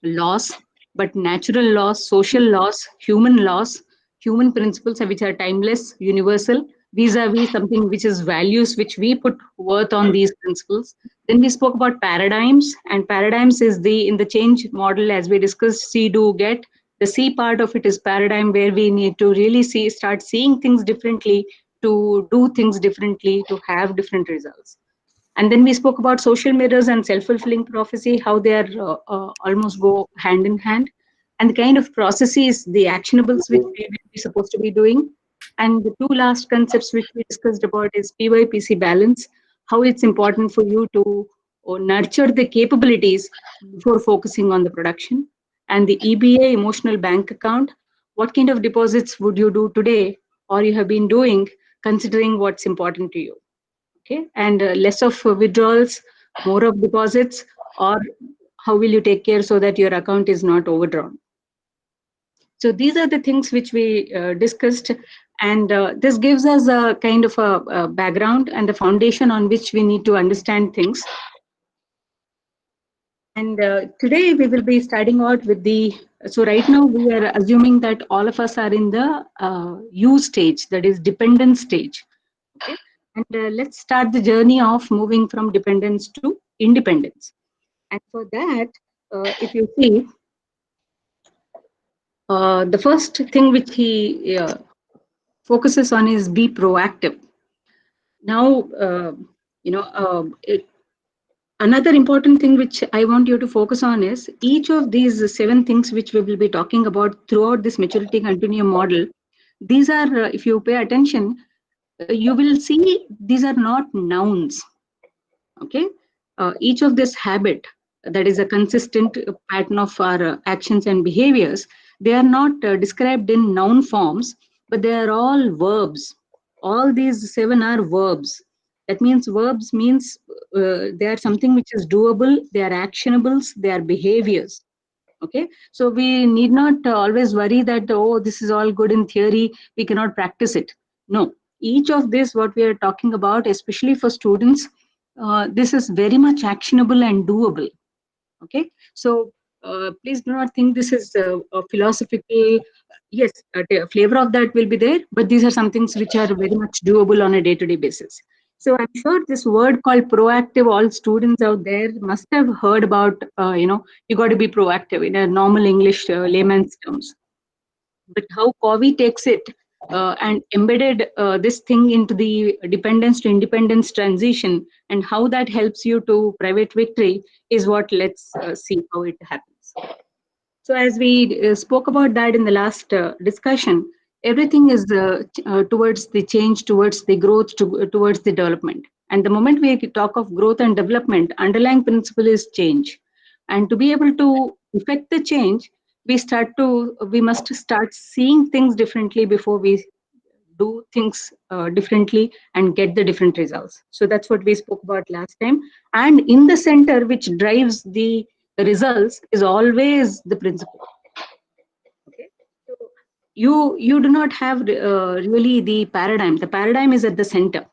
laws, but natural laws, social laws, human principles which are timeless, universal, vis-a-vis something which is values, which we put worth on these principles. Then we spoke about paradigms, and paradigms is the in the change model as we discussed, see, do, get. The C part of it is paradigm, where we need to really start seeing things differently, to do things differently, to have different results. And then we spoke about social mirrors and self-fulfilling prophecy, how they are almost go hand in hand, and the kind of processes, the actionables which we will be supposed to be doing. And the two last concepts which we discussed about is PYPC balance, how it's important for you to nurture the capabilities before focusing on the production. And the EBA, emotional bank account, what kind of deposits would you do today or you have been doing, considering what's important to you. Okay, and less of withdrawals, more of deposits, or how will you take care so that your account is not overdrawn. So these are the things which we discussed, and this gives us a kind of a background and the foundation on which we need to understand things. And today we will be starting out with the, so right now we are assuming that all of us are in the U stage, that is dependent stage. Okay, and let's start the journey of moving from dependence to independence. And for that, if you see, the first thing which he focuses on is be proactive. Now, another important thing which I want you to focus on is each of these 7 things which we will be talking about throughout this maturity continuum model. These are, if you pay attention, you will see these are not nouns. Okay, each of this habit, that is a consistent pattern of our actions and behaviors, they are not described in noun forms, but they are all verbs. All these 7 are verbs. That means verbs means they are something which is doable, they are actionables, they are behaviors. Okay, so we need not always worry that, oh, this is all good in theory, we cannot practice it. No, each of this what we are talking about, especially for students, this is very much actionable and doable. Okay, so please do not think this is a philosophical. Yes, a flavor of that will be there, but these are some things which are very much doable on a day-to-day basis. So I'm sure this word called proactive, all students out there must have heard about. You got to be proactive in a normal English layman's terms. But how Covey takes it and embedded this thing into the dependence to independence transition, and how that helps you to private victory, is what let's see how it happens. So as we spoke about that in the last discussion, everything is towards the change, towards the growth, towards the development. And the moment we talk of growth and development, underlying principle is change. And to be able to effect the change, we must start seeing things differently before we do things differently and get the different results. So that's what we spoke about last time. And in the center, which drives the results, is always the principle. Okay, so you do not have really the paradigm. The paradigm is at the center.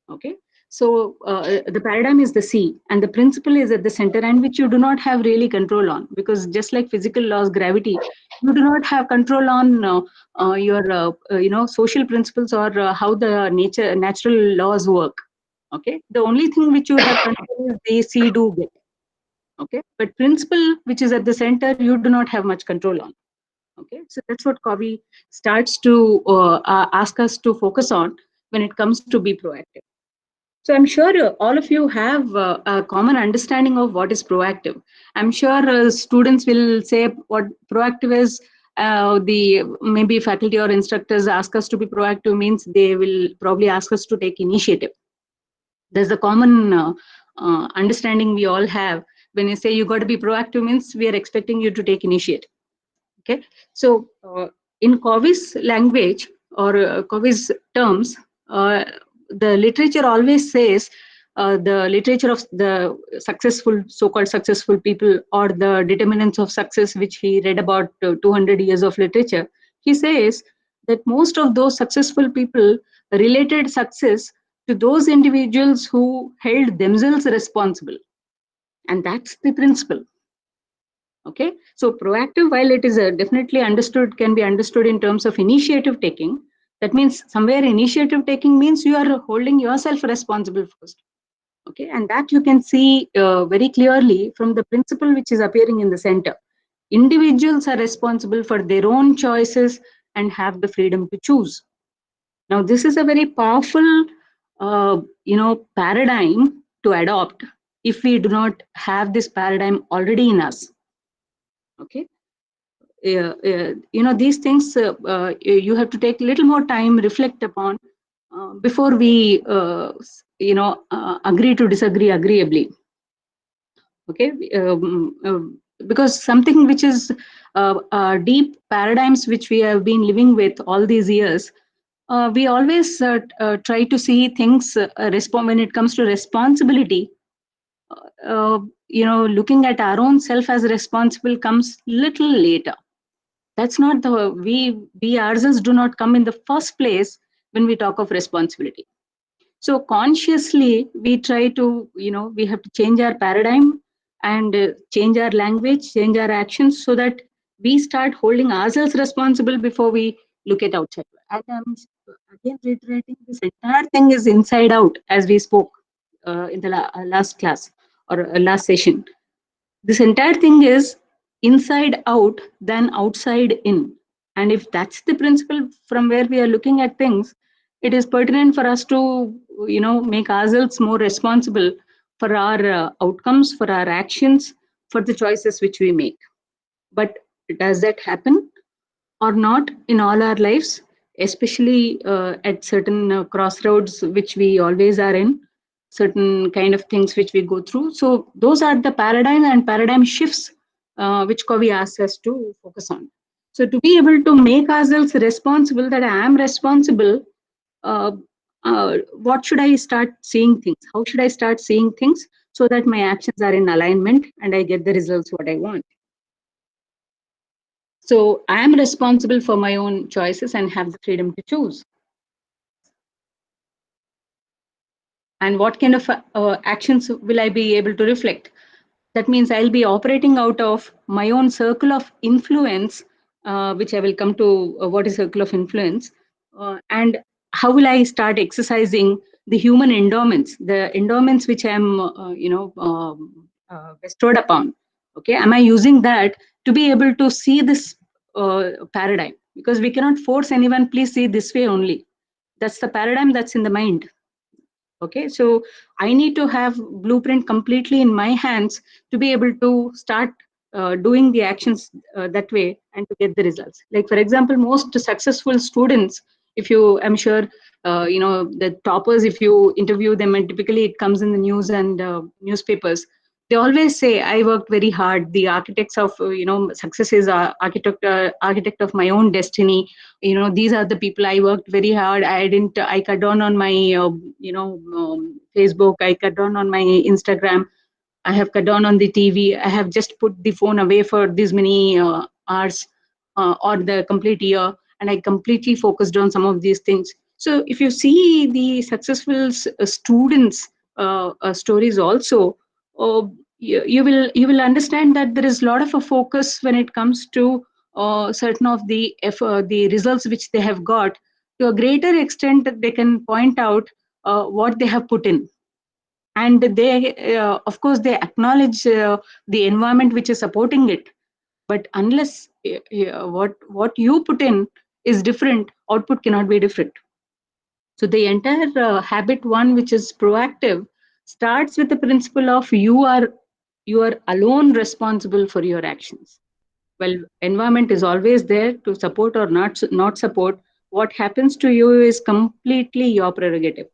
Okay, so the paradigm is the C, and the principle is at the center, and which you do not have really control on, because just like physical laws, gravity, you do not have control on your social principles, or how the natural laws work. Okay, the only thing which you have control is the C, do, get. Okay, but principle which is at the center, you do not have much control on. Okay, so that's what Covey starts to ask us to focus on when it comes to be proactive. So I'm sure all of you have a common understanding of what is proactive. I'm sure students will say what proactive is. The maybe faculty or instructors ask us to be proactive means they will probably ask us to take initiative. There's a common understanding we all have. When you say you got to be proactive means we are expecting you to take initiative. Okay, so in Covey's language, or Covey's terms, the literature always says, the literature of the successful, so-called successful people, or the determinants of success, which he read about 200 years of literature, he says that most of those successful people related success to those individuals who held themselves responsible, and that's the principle. Okay, so proactive, while it is definitely understood, can be understood in terms of initiative taking. That means somewhere initiative taking means you are holding yourself responsible first. Okay, and that you can see very clearly from the principle which is appearing in the center. Individuals are responsible for their own choices and have the freedom to choose. Now, this is a very powerful, paradigm to adopt if we do not have this paradigm already in us. Okay, these things you have to take a little more time, reflect upon before we, agree to disagree agreeably. Okay, because something which is deep paradigms which we have been living with all these years, we always try to see things when it comes to responsibility. Looking at our own self as responsible comes little later. That's not the we ourselves do not come in the first place when we talk of responsibility. So consciously we try to, we have to change our paradigm and change our language, change our actions, so that we start holding ourselves responsible before we look at outside. And I'm again reiterating, this entire thing is inside out, as we spoke in the last class or last session. This entire thing is inside out than outside in. And if that's the principle from where we are looking at things, it is pertinent for us to, make ourselves more responsible for our outcomes, for our actions, for the choices which we make. But does that happen or not in all our lives, especially at certain crossroads which we always are in, certain kind of things which we go through? So those are the paradigm and paradigm shifts which Kavi asks us to focus on. So to be able to make ourselves responsible, that I am responsible, uh, what should I start seeing things? How should I start seeing things so that my actions are in alignment and I get the results what I want? So I am responsible for my own choices and have the freedom to choose. And what kind of actions will I be able to reflect? That means I'll be operating out of my own circle of influence, which I will come to what is circle of influence, and how will I start exercising the human endowments which I'm, bestowed upon. Okay, am I using that to be able to see this paradigm? Because we cannot force anyone, please see this way only. That's the paradigm that's in the mind. Okay, so I need to have blueprint completely in my hands to be able to start doing the actions that way and to get the results. Like for example, most successful students, if you, I'm sure, the toppers, if you interview them, and typically it comes in the news and newspapers, they always say I worked very hard. The architects of, success is architect of my own destiny. These are the people, I worked very hard. I cut down on my Facebook, I cut down on my Instagram, I have cut down on the TV, I have just put the phone away for these many hours or the complete year, and I completely focused on some of these things. So if you see the successful students stories also, uh, you will understand that there is a lot of a focus when it comes to certain of the results which they have got. To a greater extent, that they can point out what they have put in, and they, of course, they acknowledge the environment which is supporting it. But unless what you put in is different, output cannot be different. So the entire habit one, which is proactive, starts with the principle of you are alone responsible for your actions. Well, environment is always there to support or not support. What happens to you is completely your prerogative.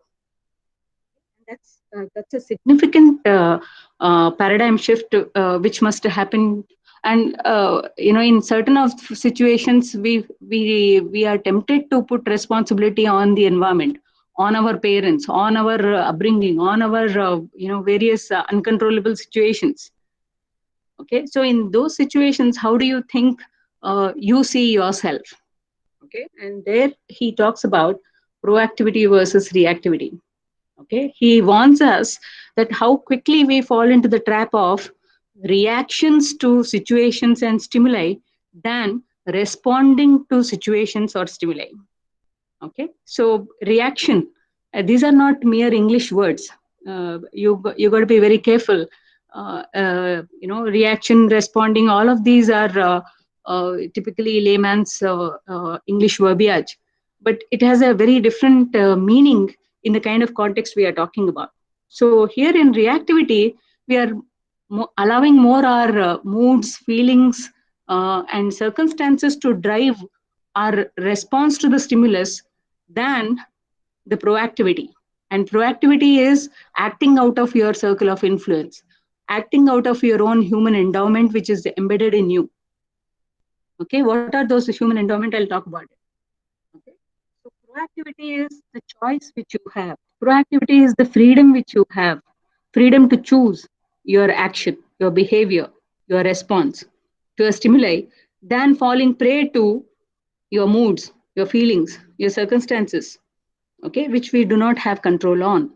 That's a significant paradigm shift which must happen. And in certain of situations, we are tempted to put responsibility on the environment, on our parents, on our upbringing, on our various uncontrollable situations. Okay, so in those situations, how do you think you see yourself? Okay, and there he talks about proactivity versus reactivity. Okay, he warns us that how quickly we fall into the trap of reactions to situations and stimuli than responding to situations or stimuli. Okay, so reaction, these are not mere English words. You got to be very careful. Reaction, responding, all of these are typically layman's English verbiage, but it has a very different meaning in the kind of context we are talking about. So here in reactivity, we are allowing more our moods, feelings, and circumstances to drive our response to the stimulus than the proactivity. And proactivity is acting out of your circle of influence, acting out of your own human endowment, which is embedded in you. Okay, what are those human endowment? I'll talk about it. Okay, so proactivity is the choice which you have. Proactivity is the freedom which you have, freedom to choose your action, your behavior, your response to a stimuli, than falling prey to your moods, your feelings, your circumstances, okay, which we do not have control on.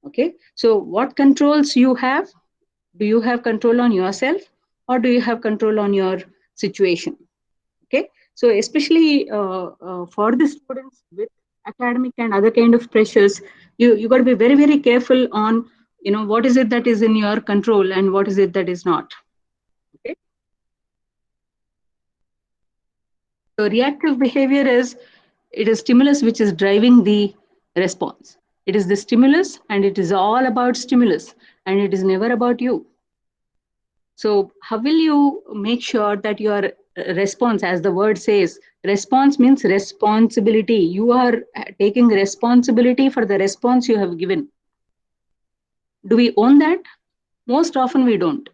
Okay, so what controls you have? Do you have control on yourself, or do you have control on your situation? Okay, so especially for the students with academic and other kind of pressures, you got to be very very careful on, what is it that is in your control and what is it that is not. Okay, so reactive behavior is, it is stimulus which is driving the response. It is the stimulus and it is all about stimulus, and it is never about you. So how will you make sure that your response, as the word says, response means responsibility. You are taking responsibility for the response you have given. Do we own that? Most often we don't.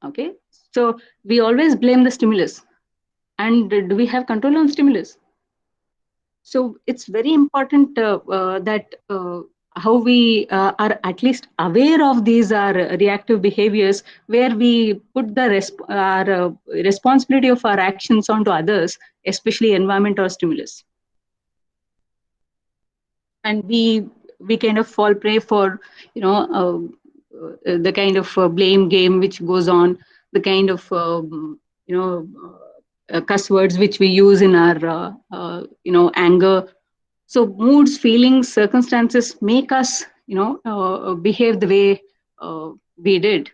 Okay, so we always blame the stimulus. And do we have control on stimulus? So it's very important that how we are at least aware of these are reactive behaviors, where we put the our responsibility of our actions onto others, especially environment or stimulus. And we kind of fall prey for, the kind of blame game which goes on, the kind of cuss words which we use in our anger. So moods, feelings, circumstances make us, behave the way we did,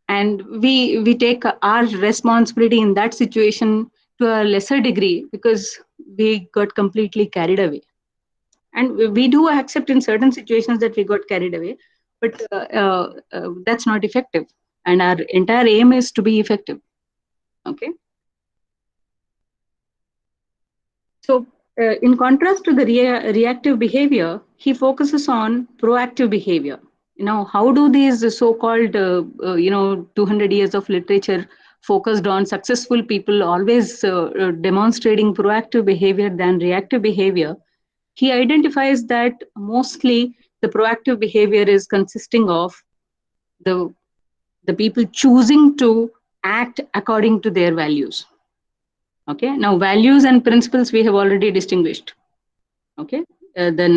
and we take our responsibility in that situation to a lesser degree because we got completely carried away. And we do accept in certain situations that we got carried away, but that's not effective. And our entire aim is to be effective. Okay. So, in contrast to the reactive behavior, he focuses on proactive behavior. Now, how do these so-called, 200 years of literature focused on successful people always demonstrating proactive behavior than reactive behavior? He identifies that mostly the proactive behavior is consisting of the, the people choosing to act according to their values. Okay, now values and principles we have already distinguished. Okay, the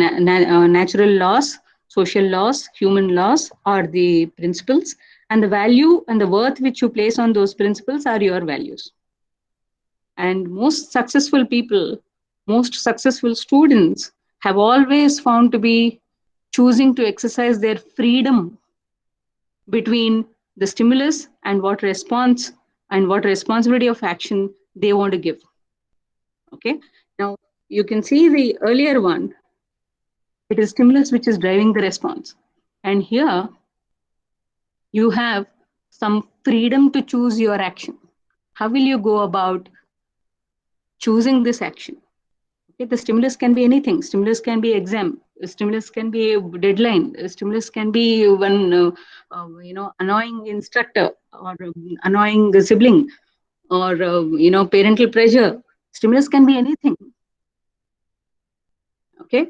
natural laws, social laws, human laws are the principles, and the value and the worth which you place on those principles are your values. And most successful people, most successful students have always found to be choosing to exercise their freedom between the stimulus and what response and what responsibility of action they want to give. Okay, now you can see the earlier one, it is stimulus which is driving the response. And here you have some freedom to choose your action. How will you go about choosing this action? Okay, the stimulus can be anything. Stimulus can be exam. Stimulus can be a deadline. Stimulus can be one, annoying instructor or annoying sibling or, parental pressure. Stimulus can be anything. Okay,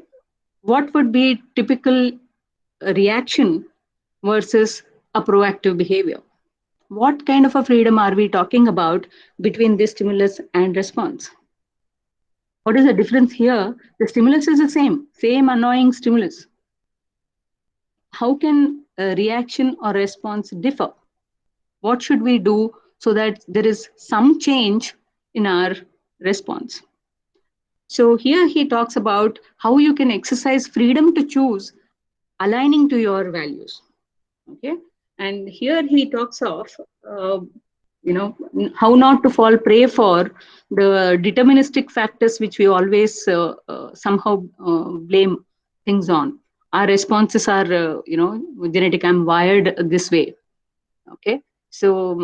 what would be typical reaction versus a proactive behavior? What kind of a freedom are we talking about between this stimulus and response? What is the difference here? The stimulus is the same annoying stimulus. How can a reaction or response differ? What should we do so that there is some change in our response? So here he talks about how you can exercise freedom to choose aligning to your values. Okay, and here he talks of uh, how not to fall prey for the deterministic factors which we always somehow blame things on. Our responses are genetic. I'm wired this way. Okay, so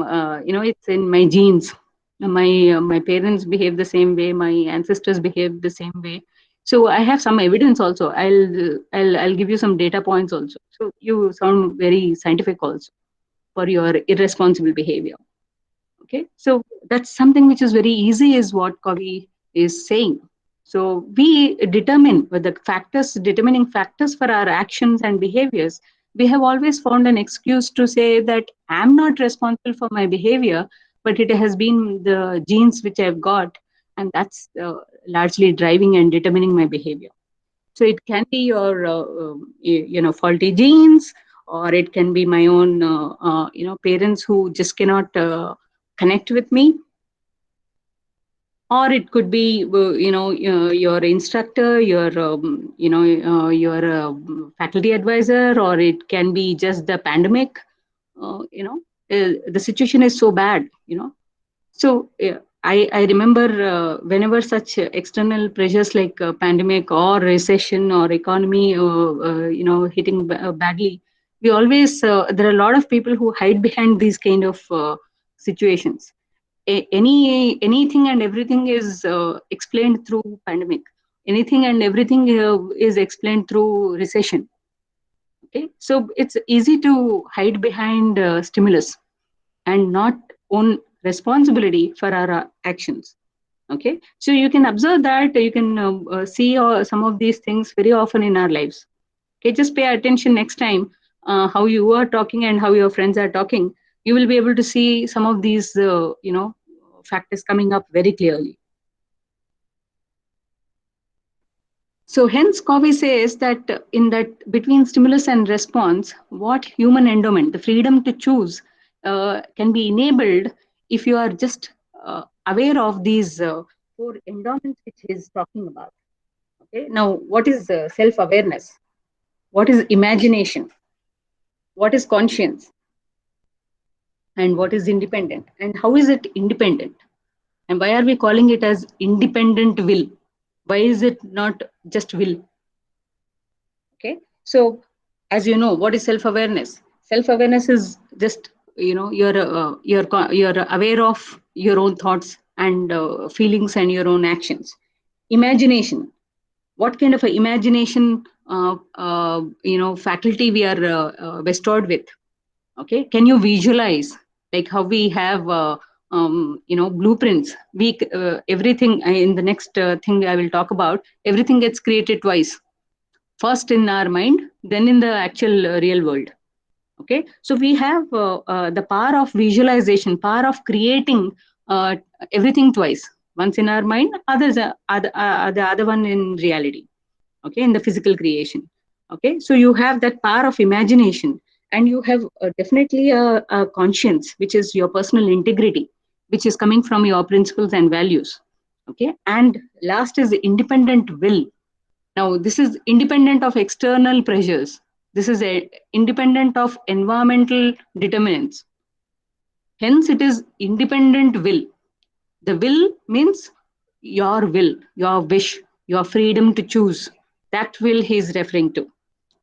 it's in my genes. My parents behave the same way, my ancestors behave the same way. So I have some evidence also. I'll give you some data points also, so you sound very scientific also for your irresponsible behavior. Okay, so that's something which is very easy, is what Kavi is saying. So we determine with the factors, determining factors for our actions and behaviors. We have always found an excuse to say that I'm not responsible for my behavior, but it has been the genes which I've got, and that's largely driving and determining my behavior. So it can be your faulty genes, or it can be my own parents who just cannot connect with me, or it could be your instructor, your faculty advisor, or it can be just the pandemic. The situation is so bad. So I remember whenever such external pressures like pandemic or recession or economy hitting badly, we always there are a lot of people who hide behind these kind of situations. Anything and everything is explained through pandemic. Anything and everything is explained through recession. Okay, so it's easy to hide behind stimulus and not own responsibility for our actions. Okay, so you can observe that, you can see some of these things very often in our lives. Okay, just pay attention next time how you are talking and how your friends are talking. You will be able to see some of these factors coming up very clearly. So hence Covey says that in that between stimulus and response, what human endowment, the freedom to choose, can be enabled if you are just aware of these four endowments which he is talking about. Okay, now what is self-awareness? What is imagination? What is conscience? And what is independent? And how is it independent? And why are we calling it as independent will? Why is it not just will? Okay, so as you know, what is self-awareness? Self-awareness is just you're aware of your own thoughts and feelings and your own actions. Imagination, what kind of a imagination faculty we are bestowed with. Okay, can you visualize, like how we have blueprints? We everything in the next thing I will talk about, everything gets created twice, first in our mind, then in the actual real world. Okay, so we have the power of visualization, power of creating uh, everything twice, once in our mind, others the other one in reality. Okay, in the physical creation. Okay, so you have that power of imagination, and you have definitely a conscience, which is your personal integrity, which is coming from your principles and values. Okay, and last is the independent will. Now, this is independent of external pressures. This is independent of environmental determinants. Hence, it is independent will. The will means your wish, your freedom to choose. That will he is referring to.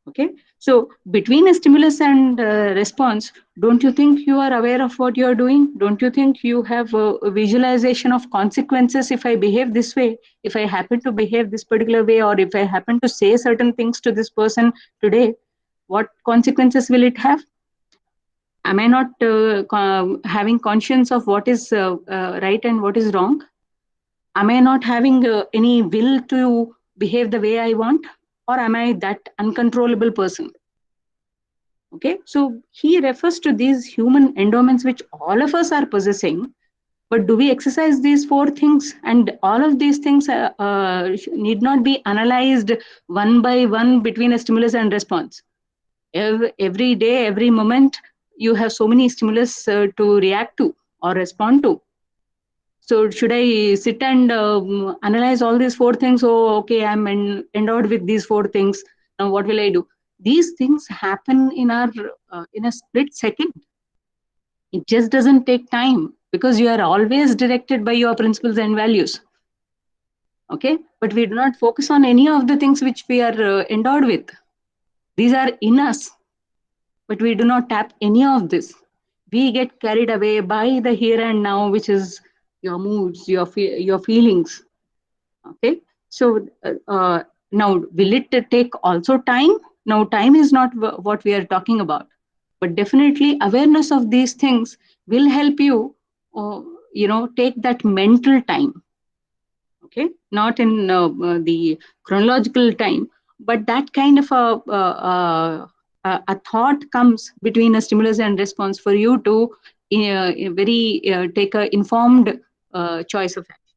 Okay. So, between a stimulus and response, don't you think you are aware of what you are doing? Don't you think you have a visualization of consequences if I behave this way? If I happen to behave this particular way, or if I happen to say certain things to this person today, what consequences will it have? Am I not having conscience of what is right and what is wrong? Am I not having any will to behave the way I want, or am I that uncontrollable person? Okay, so he refers to these human endowments which all of us are possessing, but do we exercise these four things? And all of these things need not be analyzed one by one between a stimulus and response. Every day, every moment, you have so many stimulus to react to or respond to. So should I sit and analyze all these four things? Oh, okay, I'm endowed with these four things. Now what will I do? These things happen in a split second. It just doesn't take time because you are always directed by your principles and values. Okay, but we do not focus on any of the things which we are endowed with. These are in us, but we do not tap any of this. We get carried away by the here and now, which is your moods, your feelings. Okay, so now will it take also time? Now time is not what we are talking about, but definitely awareness of these things will help you uh, take that mental time. Okay, not in the chronological time, but that kind of a thought comes between a stimulus and response for you to very take a informed choice of action.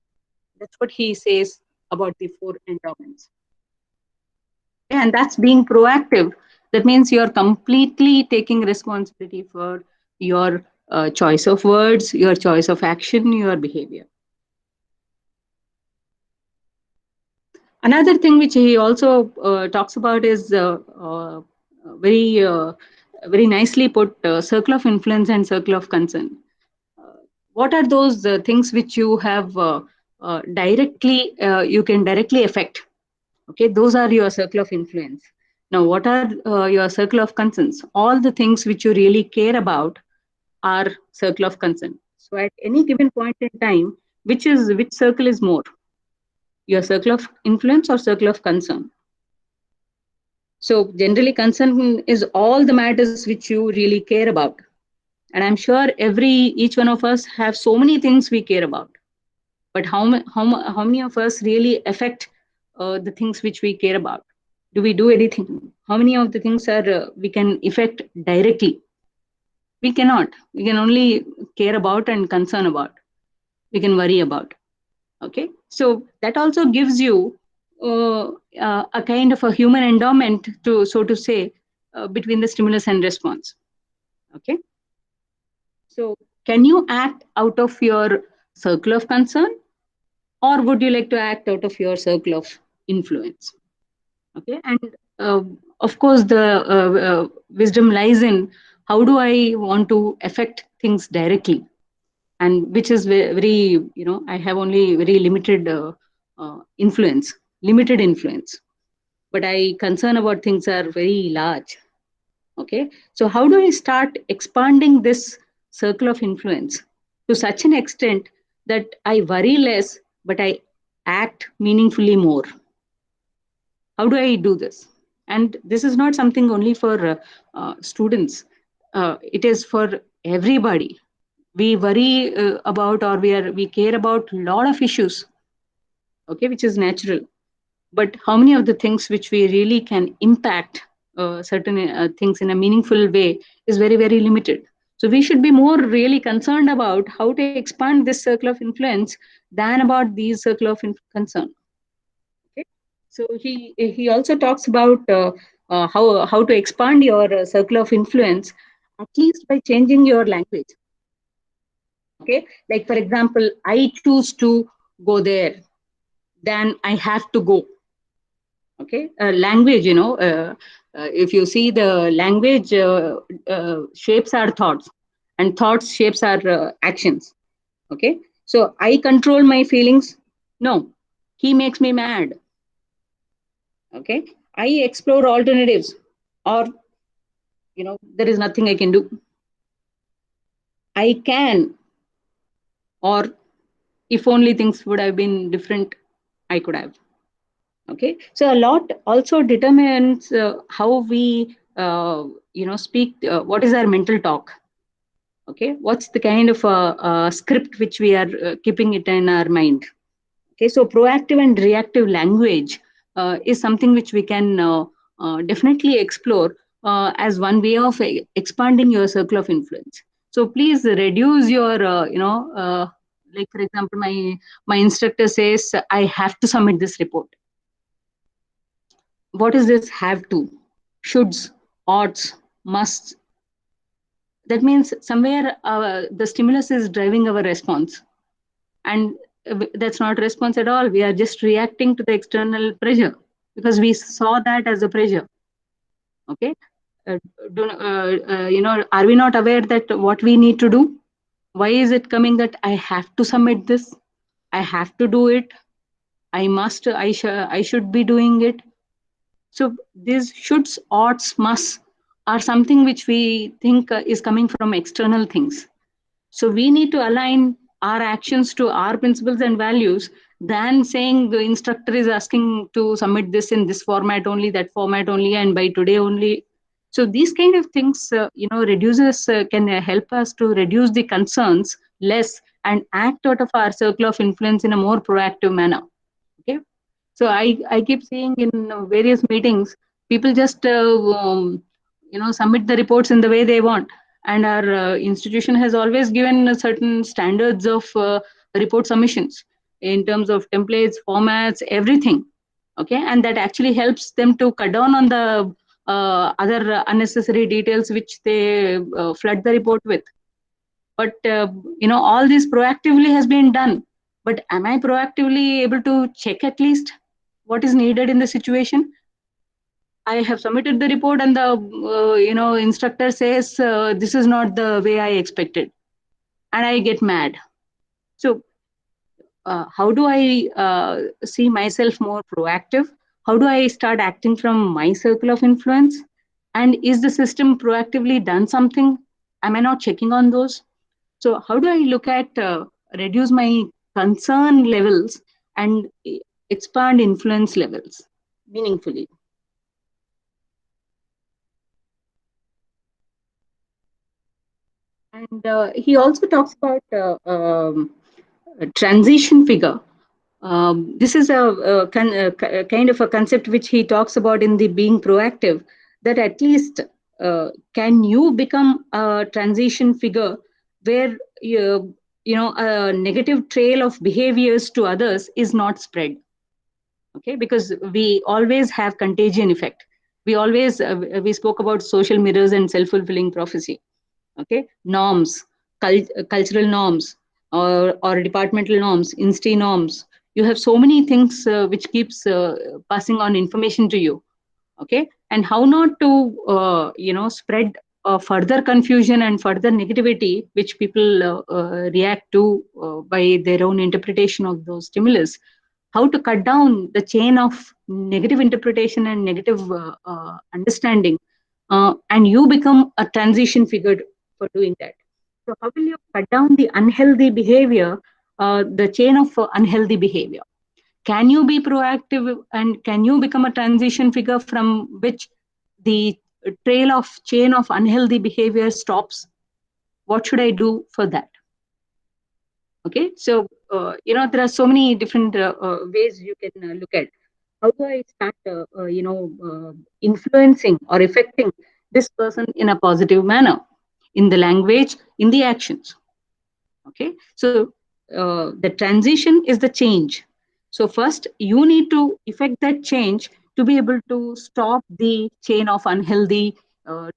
That's what he says about the four endowments. And that's being proactive. That means you're completely taking responsibility for your choice of words, your choice of action, your behavior. Another thing which he also talks about is very very nicely put, circle of influence and circle of concern. What are those things which you have directly you can directly affect? Okay, those are your circle of influence. Now what are your circle of concerns? All the things which you really care about are circle of concern. So at any given point in time, which circle is more, your circle of influence or circle of concern? So generally concern is all the matters which you really care about, and I'm sure each one of us have so many things we care about, but how many of us really affect the things which we care about? Do we do anything? How many of the things are we can affect directly? We cannot. We can only care about and concern about. We can worry about. Okay, so that also gives you a kind of a human endowment, to so to say, between the stimulus and response. Okay, so can you act out of your circle of concern, or would you like to act out of your circle of influence? Okay, and uh, of course the wisdom lies in how do I want to affect things directly, and which is very, I have only very limited influence, but I concern about things are very large. Okay, so how do I start expanding this circle of influence to such an extent that I worry less but I act meaningfully more? How do I do this? And this is not something only for students. It is for everybody. We worry about, or we care about a lot of issues, okay, which is natural, but how many of the things which we really can impact certain things in a meaningful way is very, very limited. So we should be more really concerned about how to expand this circle of influence than about these circle of concern. Okay, so he also talks about how to expand your circle of influence, at least by changing your language. Okay, like for example, I choose to go there, then I have to go. Okay, language, if you see, the language shapes our thoughts, and thoughts shapes our actions. Okay, so I control my feelings. No, he makes me mad. Okay, I explore alternatives, or there is nothing I can do. I can, or if only things would have been different, I could have. Okay, so a lot also determines how we speak, what is our mental talk. Okay, what's the kind of script which we are keeping it in our mind. Okay, so proactive and reactive language is something which we can definitely explore as one way of expanding your circle of influence. So please reduce your, like for example, my instructor says I have to submit this report. What is this have to? Shoulds, oughts, musts. that means somewhere the stimulus is driving our response, and that's not response at all. We are just reacting to the external pressure because we saw that as a pressure. Okay. uh, are we not aware that what we need to do? Why is it coming that I have to submit this, I have to do it, I must, I should be doing it? So these shoulds, oughts, musts are something which we think is coming from external things. So we need to align our actions to our principles and values than saying the instructor is asking to submit this in this format only, that format only, and by today only. So these kind of things, reduces can help us to reduce the concerns less and act out of our circle of influence in a more proactive manner. Okay. So I keep seeing in various meetings, people just submit the reports in the way they want, and our institution has always given certain standards of report submissions in terms of templates, formats, everything. Okay, and that actually helps them to cut down on the other unnecessary details which they flood the report with. But all this proactively has been done. But am I proactively able to check at least what is needed in the situation? I have submitted the report, and the instructor says this is not the way I expected, and I get mad. So how do I see myself more proactive? How do I start acting from my circle of influence? And is the system proactively done something? Am I not checking on those? So how do I look at reduce my concern levels and expand influence levels meaningfully? And he also talks about a transition figure. This is a kind of a concept which he talks about in the being proactive, that at least can you become a transition figure where a negative trail of behaviors to others is not spread. Okay, because we always have contagion effect. We spoke about social mirrors and self-fulfilling prophecy. Okay, norms, cultural norms, or departmental norms, insti norms. You have so many things which keeps passing on information to you. Okay, and how not to spread further confusion and further negativity which people react to by their own interpretation of those stimulus. How to cut down the chain of negative interpretation and negative understanding, and you become a transition figure for doing that. So how will you cut down the unhealthy behavior, the chain of unhealthy behavior? Can you be proactive, and can you become a transition figure from which the trail of chain of unhealthy behavior stops? What should I do for that? Okay, so there are so many different ways you can look at how do I start influencing or affecting this person in a positive manner, in the language, in the actions. Okay, so the transition is the change. So first you need to effect that change to be able to stop the chain of unhealthy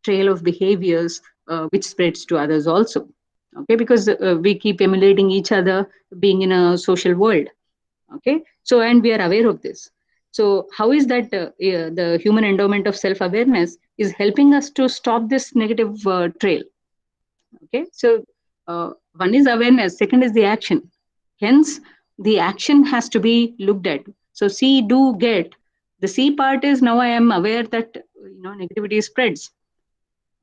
trail of behaviors which spreads to others also. Okay, because we keep emulating each other being in a social world. Okay, so and we are aware of this. So how is that the human endowment of self awareness is helping us to stop this negative trail? Okay, so one is awareness, second is the action. Hence, the action has to be looked at. So, see, do, get. The see part is now I am aware that negativity spreads.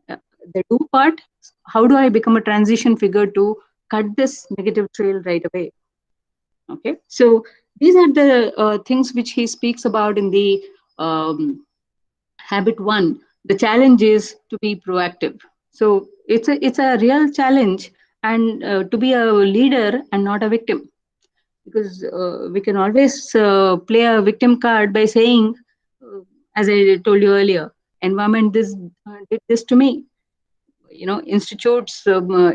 Uh, the do part, how do I become a transition figure to cut this negative trail right away? Okay, so these are the things which he speaks about in the habit one. The challenge is to be proactive. So it's a real challenge, and to be a leader and not a victim, because we can always play a victim card by saying, uh, as I told you earlier, environment this did this to me. Institutes,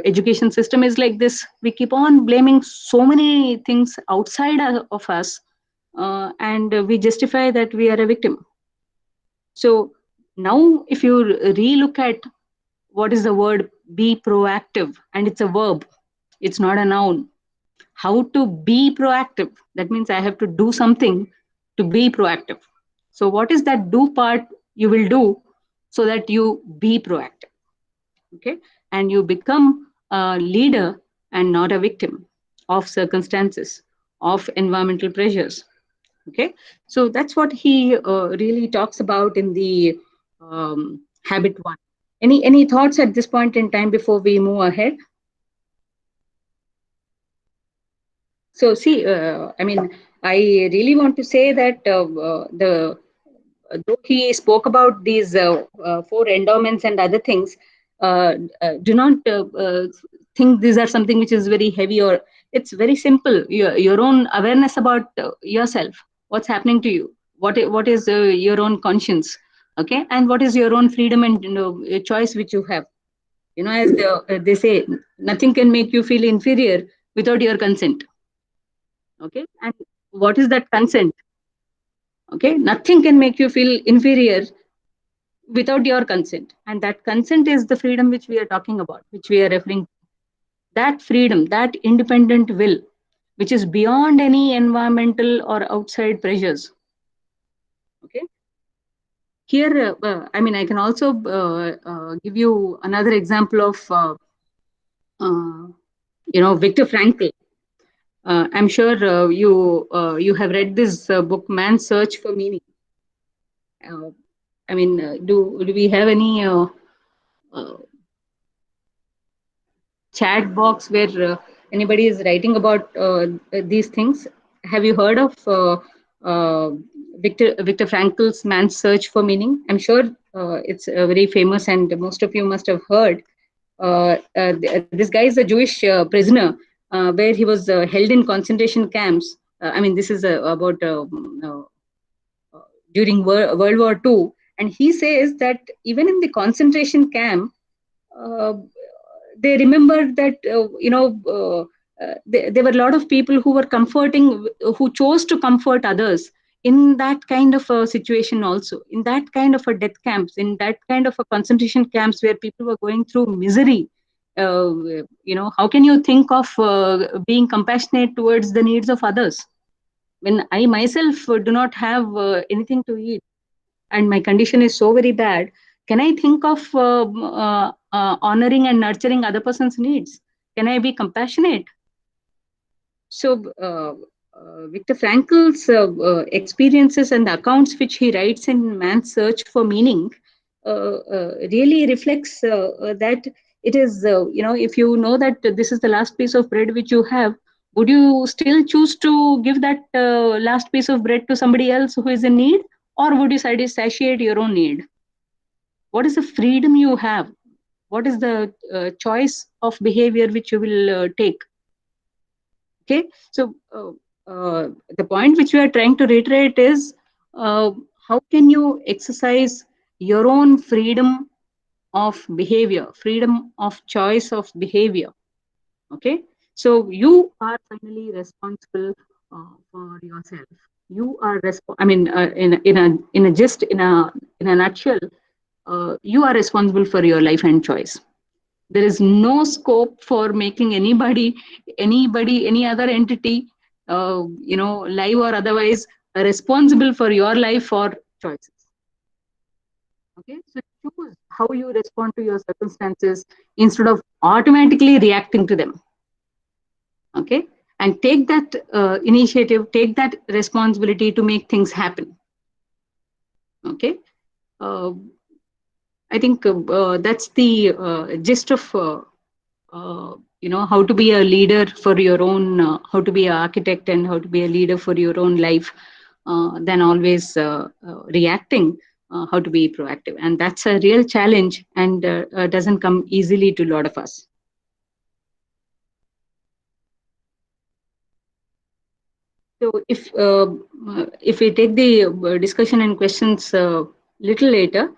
education system is like this. We keep on blaming so many things outside of us, and we justify that we are a victim. So now, if you relook at what is the word be proactive, and it's a verb, it's not a noun. How to be proactive? That means I have to do something to be proactive. So, what is that do part you will do so that you be proactive? Okay, and you become a leader and not a victim of circumstances, of environmental pressures. Okay, so that's what he really talks about in the habit one. Any thoughts at this point in time before we move ahead? So see, I mean, I really want to say that the though he spoke about these four endowments and other things, do not think these are something which is very heavy, or it's very simple. Your own awareness about yourself, what's happening to you, what is your own conscience, okay, and what is your own freedom and a choice which you have. As they say, nothing can make you feel inferior without your consent. Okay, and what is that consent? Okay, nothing can make you feel inferior without your consent, and that consent is the freedom which we are talking about, which we are referring to. That freedom, that independent will, which is beyond any environmental or outside pressures. Okay, here I mean, I can also give you another example of uh, Viktor Frankl. I'm sure you have read this book, Man's Search for Meaning. uh, I mean, do we have any uh, chat box where anybody is writing about these things? Have you heard of Viktor Frankl's Man's Search for Meaning? I'm sure it's very famous, and most of you must have heard. This guy is a Jewish prisoner, where he was held in concentration camps. I mean, this is about during World War II, and he says that even in the concentration camp, uh, they remembered that there were a lot of people who were comforting, who chose to comfort others in that kind of a situation, also in that kind of a death camps, in that kind of a concentration camps where people were going through misery. uh, how can you think of being compassionate towards the needs of others when I myself do not have anything to eat and my condition is so very bad? Can I think of honoring and nurturing other person's needs? Can I be compassionate? So Viktor Frankl's experiences and the accounts which he writes in Man's Search for Meaning really reflects that it is, if you know that this is the last piece of bread which you have, would you still choose to give that last piece of bread to somebody else who is in need, or would you satiate your own need? What is the freedom you have? What is the choice of behavior which you will take? Okay, so the point which we are trying to reiterate is, uh, how can you exercise your own freedom of behavior, freedom of choice of behavior? Okay, so you are finally responsible for yourself. You are I mean, in a nutshell, you are responsible for your life and choice. There is no scope for making anybody, any other entity, live or otherwise, responsible for your life or choices. Okay, so choose how you respond to your circumstances instead of automatically reacting to them. Okay, and take that initiative, take that responsibility to make things happen. Okay, uh, I think that's the gist of how to be a leader for your own, how to be an architect and how to be a leader for your own life, than always reacting. How to be proactive, and that's a real challenge, and doesn't come easily to a lot of us. So if we take the discussion and questions little later,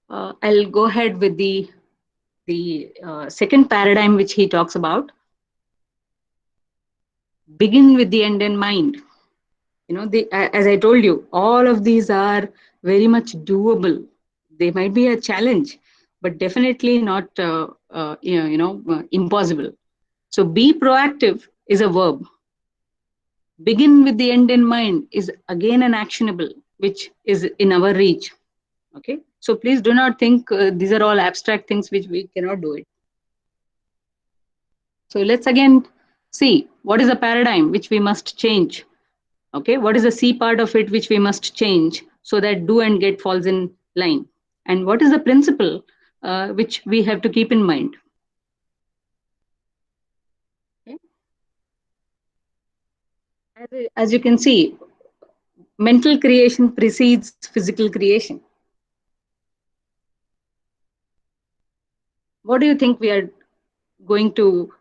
I'll go ahead with the second paradigm which he talks about. Begin with the end in mind. As I told you, all of these are very much doable. They might be a challenge, but definitely not impossible. So be proactive is a verb. Begin with the end in mind is again an actionable, which is in our reach. Okay, so please do not think these are all abstract things which we cannot do it. So let's again see what is the paradigm which we must change. Okay, what is the C part of it which we must change so that do and get falls in line, and what is the principle which we have to keep in mind. Okay? As you can see, mental creation precedes physical creation. What do you think we are going to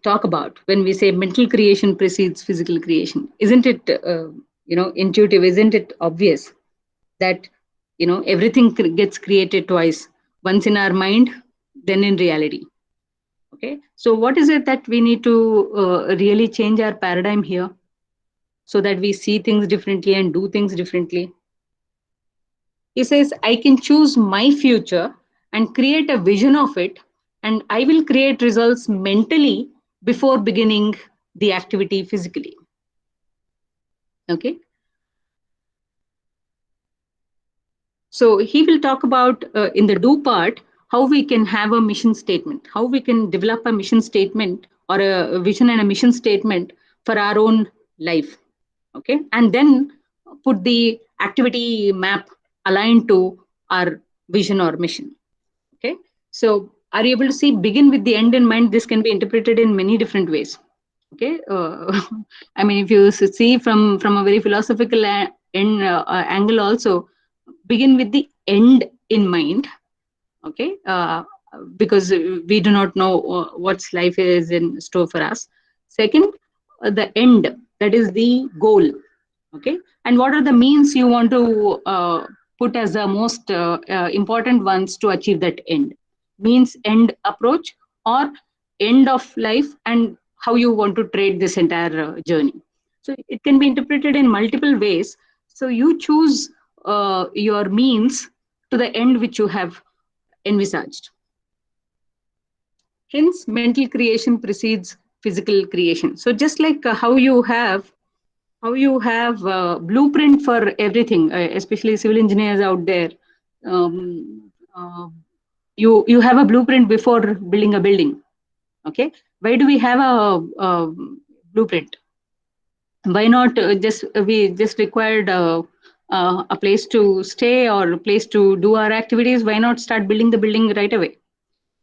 talk about when we say mental creation precedes physical creation? Isn't it intuitive? Isn't it obvious that everything gets created twice, once in our mind, then in reality? Okay, so what is it that we need to really change our paradigm here so that we see things differently and do things differently? He says, I can choose my future and create a vision of it, and I will create results mentally before beginning the activity physically. Okay. So he will talk about in the do part how we can have a mission statement, how we can develop a mission statement or a vision and a mission statement for our own life. Okay. And then put the activity map aligned to our vision or mission. Okay, so are you able to see begin with the end in mind? This can be interpreted in many different ways. Okay, I mean, if you see from a very philosophical angle, also begin with the end in mind. Okay, because we do not know what's life is in store for us. Second, the end, that is the goal. Okay, and what are the means you want to put as the most important ones to achieve that end? Means end approach or end of life, and how you want to trade this entire journey. So it can be interpreted in multiple ways. So you choose your means to the end which you have envisaged. Hence, mental creation precedes physical creation. So just like how you have blueprint for everything, especially civil engineers out there. Um, you have a blueprint before building a building. Okay, why do we have a blueprint? Why not just we just required a place to stay or a place to do our activities? Why not start building the building right away?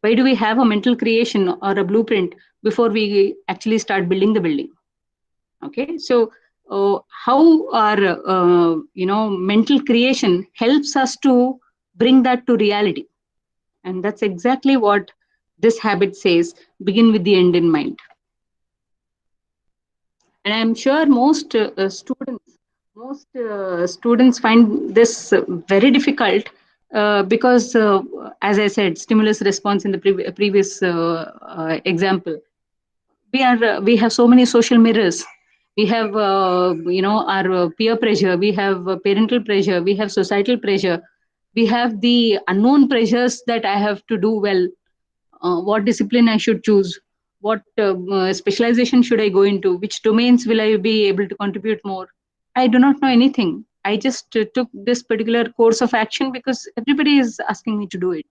Why do we have a mental creation or a blueprint before we actually start building the building? Okay, so how our mental creation helps us to bring that to reality, and that's exactly what this habit says: begin with the end in mind. And I'm sure most students find this very difficult because as I said, stimulus response in the previous example, we have so many social mirrors. We have our peer pressure, we have parental pressure, we have societal pressure, we have the unknown pressures that I have to do well, what discipline I should choose, what specialization should I go into, which domains will I be able to contribute more. I do not know anything. I just took this particular course of action because everybody is asking me to do it,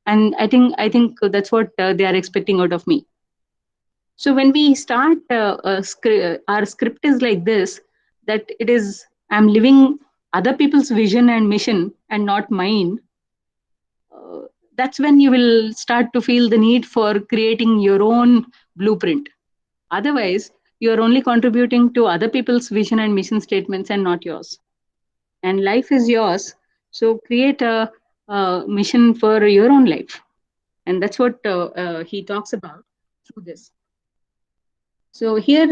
and I think that's what they are expecting out of me. So when we start our script is like this, that it is I'm living other people's vision and mission and not mine. uh, that's when you will start to feel the need for creating your own blueprint. Otherwise, you are only contributing to other people's vision and mission statements and not yours. And life is yours, so create a mission for your own life. And that's what he talks about through this. So here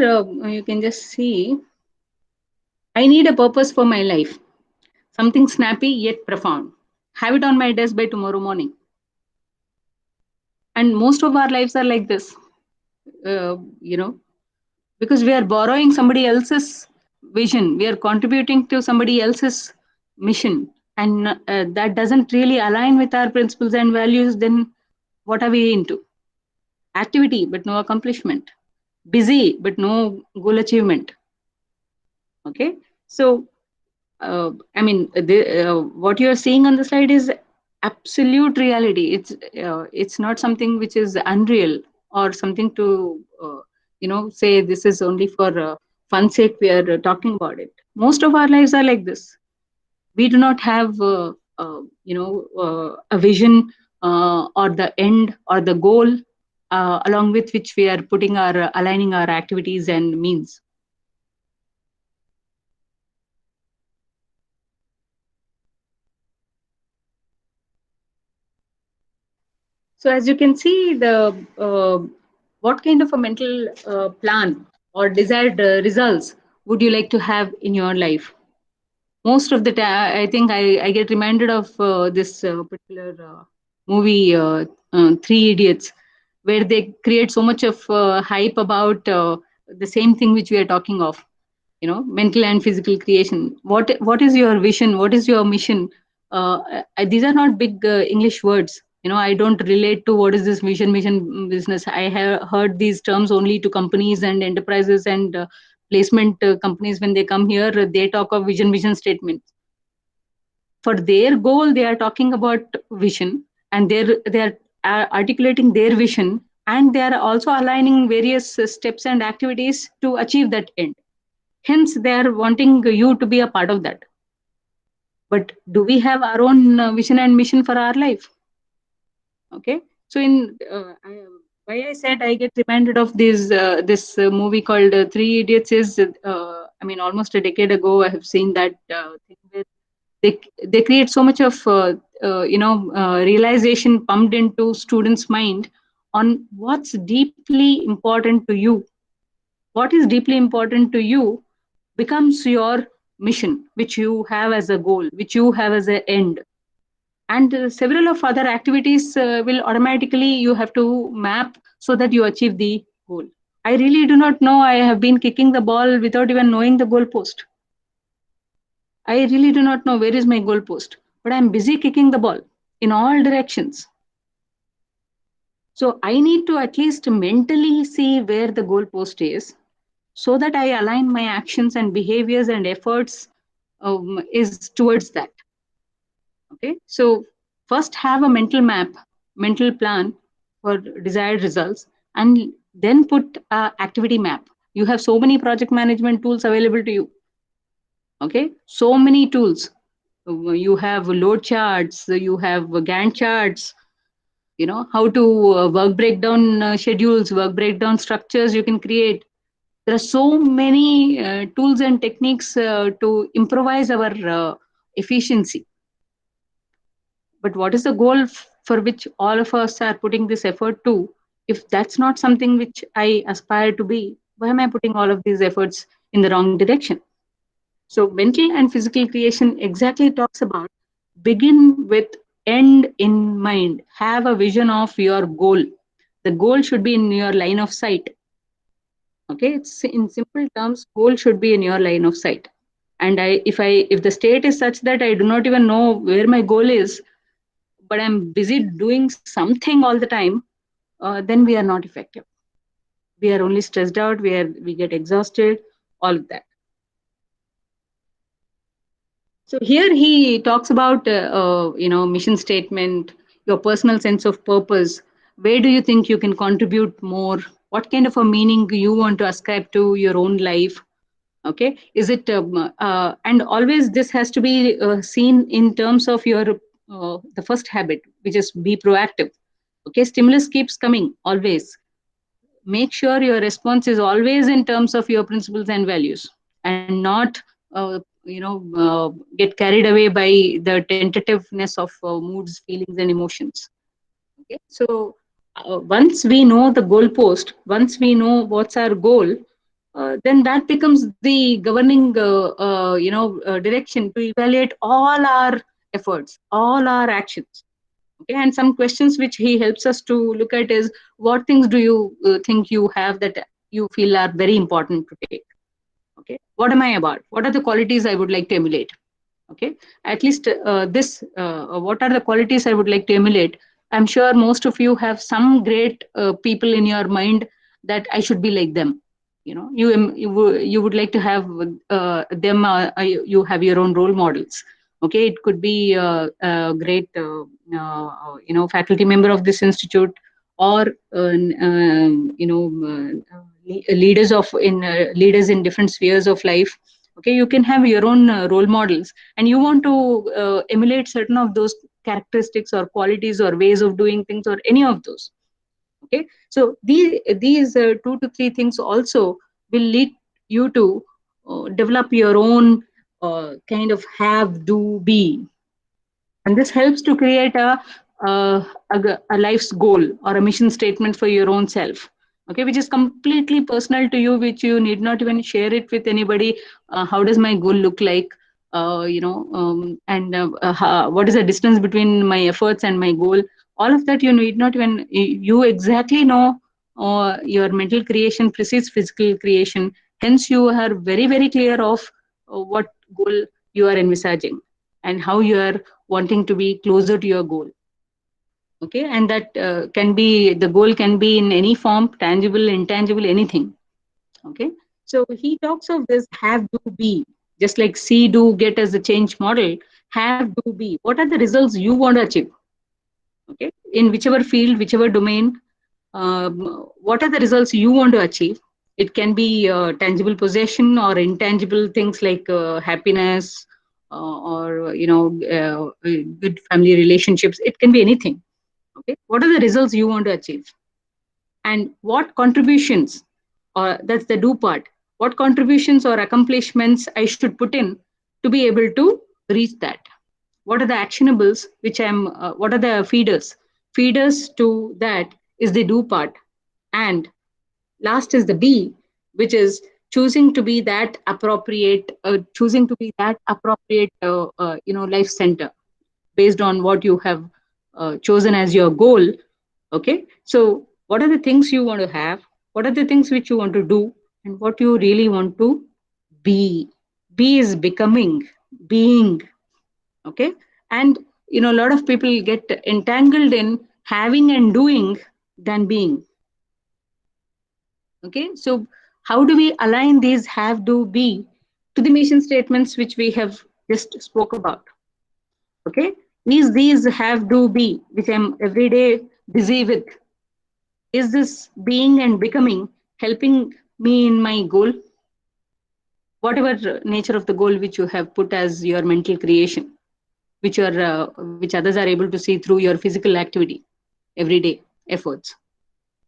you can just see, I need a purpose for my life, something snappy yet profound. Have it on my desk by tomorrow morning. And most of our lives are like this, uh, you know, because we are borrowing somebody else's vision, we are contributing to somebody else's mission. and that doesn't really align with our principles and values, then what are we into? Activity, but no accomplishment. Busy, but no goal achievement. Okay. So, what you're seeing on the slide is absolute reality. It's not something which is unreal or something to say this is only for fun sake we are talking about it. Most of our lives are like this. We do not have a vision or the end or the goal along with which we are putting our aligning our activities and means. So as you can see, the what kind of a mental plan or desired results would you like to have in your life? Most of the time, I think I get reminded of this particular movie, Three Idiots, where they create so much of hype about the same thing which we are talking of, mental and physical creation. What is your vision? What is your mission? These are not big English words. I don't relate to what is this mission business. I have heard these terms only to companies and enterprises and placement companies. When they come here, they talk of vision statements. For their goal, they are talking about vision, and they are articulating their vision, and they are also aligning various steps and activities to achieve that end. Hence, they are wanting you to be a part of that. But do we have our own vision and mission for our life? Okay. So, why I said I get reminded of this movie called Three Idiots is, almost a decade ago, I have seen that thing where they create so much of realization pumped into students' mind on what's deeply important to you. What is deeply important to you becomes your mission, which you have as a goal, which you have as an end. And several of other activities will automatically you have to map so that you achieve the goal. I really do not know. I have been kicking the ball without even knowing the goal post. I really do not know where is my goal post, but I'm busy kicking the ball in all directions. So I need to at least mentally see where the goal post is so that I align my actions and behaviors and efforts is towards that. Okay. So first have a mental map, mental plan for desired results, and then put a activity map. You have so many project management tools available to you. Okay. So many tools. You have load charts, you have Gantt charts, how to work breakdown schedules, work breakdown structures you can create. There are so many tools and techniques to improvise our efficiency. But what is the goal for which all of us are putting this effort to? If that's not something which I aspire to be, why am I putting all of these efforts in the wrong direction? So, mental and physical creation exactly talks about begin with end in mind. Have a vision of your goal. The goal should be in your line of sight. Okay, it's in simple terms, goal should be in your line of sight. And if the state is such that I do not even know where my goal is, but I'm busy doing something all the time, then we are not effective. We are only stressed out. We get exhausted. All of that. So here he talks about mission statement, your personal sense of purpose. Where do you think you can contribute more? What kind of a meaning you want to ascribe to your own life? Okay, is it and always this has to be seen in terms of your the first habit, which is be proactive. Okay, stimulus keeps coming always. Make sure your response is always in terms of your principles and values, and not get carried away by the tentativeness of moods, feelings, and emotions. Okay, so once we know the goalpost, once we know what's our goal, then that becomes the governing direction to evaluate all our efforts, all our actions. Okay, and some questions which he helps us to look at is, what things do you think you have that you feel are very important to take? Okay, what am I about? What are the qualities I would like to emulate? Okay, at least this what are the qualities I would like to emulate? I'm sure most of you have some great people in your mind that I should be like them. You know, you would like to have them. You have your own role models. Okay, it could be a great faculty member of this institute, or leaders of in leaders in different spheres of life. Okay, you can have your own role models, and you want to emulate certain of those characteristics or qualities or ways of doing things or any of those. Okay, so these two to three things also will lead you to develop your own kind of have do be, and this helps to create a life's goal or a mission statement for your own self. Okay, which is completely personal to you, which you need not even share it with anybody. How does my goal look like? And what is the distance between my efforts and my goal? All of that you need not even, you exactly know. Your mental creation precedes physical creation, hence you are very very clear of what goal you are envisaging and how you are wanting to be closer to your goal. Okay, and that can be, the goal can be in any form, tangible, intangible, anything. Okay, so he talks of this have do be, just like see do get as a change model. Have do be, what are the results you want to achieve? Okay, in whichever field, whichever domain, what are the results you want to achieve? It can be tangible possession or intangible things like happiness, or good family relationships. It can be anything. Okay, what are the results you want to achieve, and what contributions, or that's the do part, what contributions or accomplishments I should put in to be able to reach that? What are the actionables which I'm what are the feeders to that is the do part. And last is the be, which is choosing to be that appropriate, choosing to be that appropriate life center based on what you have chosen as your goal. Okay, so what are the things you want to have, what are the things which you want to do, and what you really want to be. Be is becoming, being. Okay, and a lot of people get entangled in having and doing than being. Okay, so how do we align these have do be to the mission statements which we have just spoke about? Okay, is these have do be which I'm every day busy with, is this being and becoming helping me in my goal, whatever nature of the goal which you have put as your mental creation, which others are able to see through your physical activity, everyday efforts.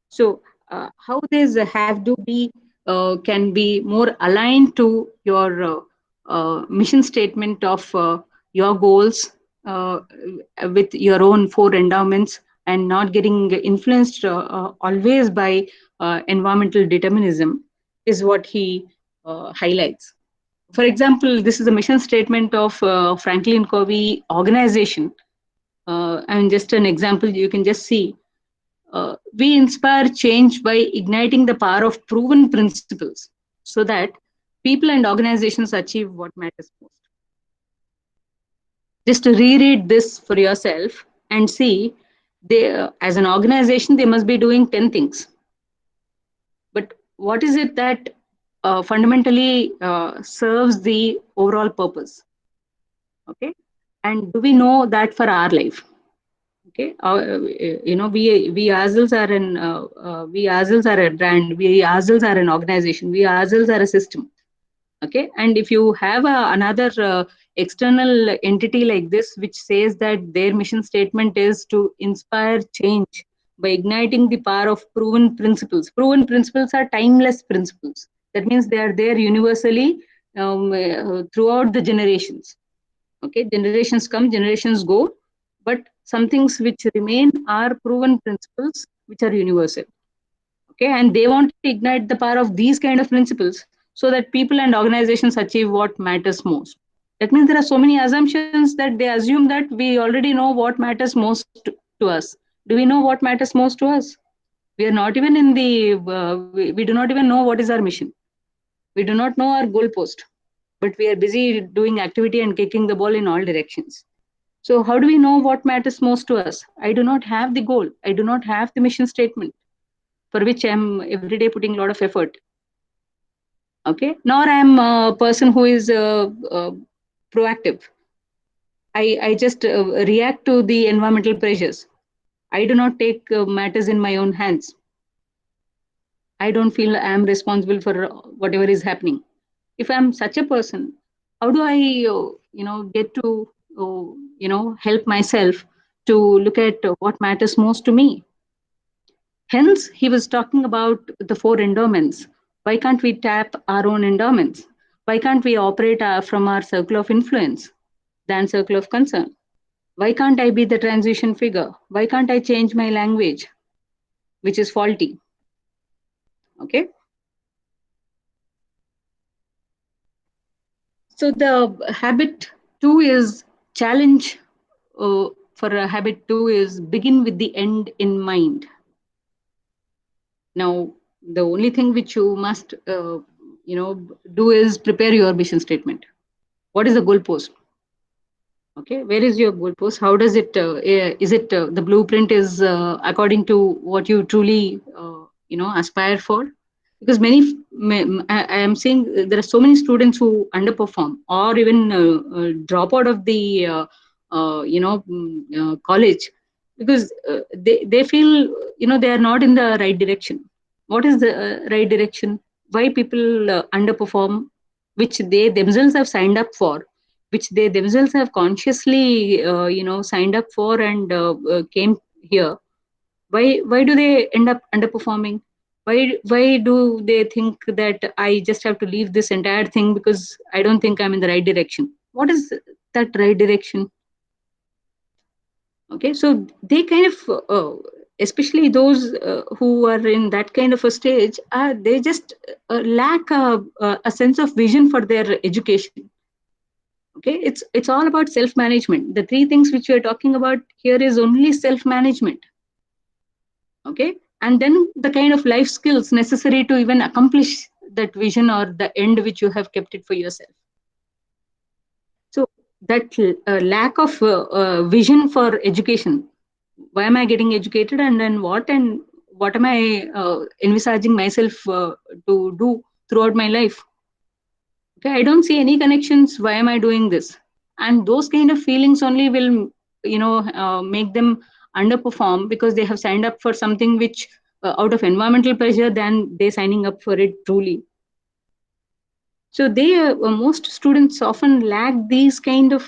So how this have to be can be more aligned to your mission statement of your goals, uh, with your own four endowments, and not getting influenced always by environmental determinism, is what he highlights. For example, this is a mission statement of Franklin Covey organization. And just an example, you can just see, we inspire change by igniting the power of proven principles so that people and organizations achieve what matters most. Just to reread this for yourself and see, they, as an organization, they must be doing 10 things. But what is it that fundamentally serves the overall purpose? Okay. And do we know that for our life? Okay, we ourselves are we ourselves are a brand, we ourselves are an organization, we ourselves are a system. Okay, and if you have another external entity like this which says that their mission statement is to inspire change by igniting the power of proven principles are timeless principles. That means they are there universally, throughout the generations. Okay, generations come, generations go, but some things which remain are proven principles which are universal. Okay, and they want to ignite the power of these kind of principles so that people and organizations achieve what matters most. That means there are so many assumptions that they assume that we already know what matters most to us. Do we know what matters most to us? We are not even in the we do not even know what is our mission. We do not know our goalpost. but we are busy doing activity and kicking the ball in all directions. So how do we know what matters most to us? I do not have the goal. I do not have the mission statement for which I'm every day putting a lot of effort. Okay. Nor I'm a person who is proactive. I just react to the environmental pressures. I do not take matters in my own hands. I don't feel I'm responsible for whatever is happening. If I'm such a person, how do I, get to, help myself to look at what matters most to me? Hence, he was talking about the four endowments. Why can't we tap our own endowments? Why can't we operate from our circle of influence than circle of concern? Why can't I be the transition figure? Why can't I change my language, which is faulty? Okay. So the habit two is challenge for a habit two is begin with the end in mind. Now, the only thing which you must, do is prepare your mission statement. What is the goalpost? Okay, where is your goalpost? How does it? Is it the blueprint is according to what you truly, aspire for? Because I am seeing there are so many students who underperform or even drop out of the, college because they feel they are not in the right direction. What is the right direction? Why people underperform, which they themselves have signed up for, which they themselves have consciously signed up for and came here. Why do they end up underperforming? Why do they think that I just have to leave this entire thing because I don't think I'm in the right direction? What is that right direction? Okay, so they kind of especially those who are in that kind of a stage, they just lack a sense of vision for their education. Okay, it's all about self management. The three things which we are talking about here is only self management. Okay, and then the kind of life skills necessary to even accomplish that vision or the end which you have kept it for yourself. So that lack of vision for education, why am I getting educated, and then what am I envisaging myself to do throughout my life? Okay, I don't see any connections. Why am I doing this? And those kind of feelings only will make them underperform because they have signed up for something which out of environmental pressure than they signing up for it truly. So they most students often lack these kind of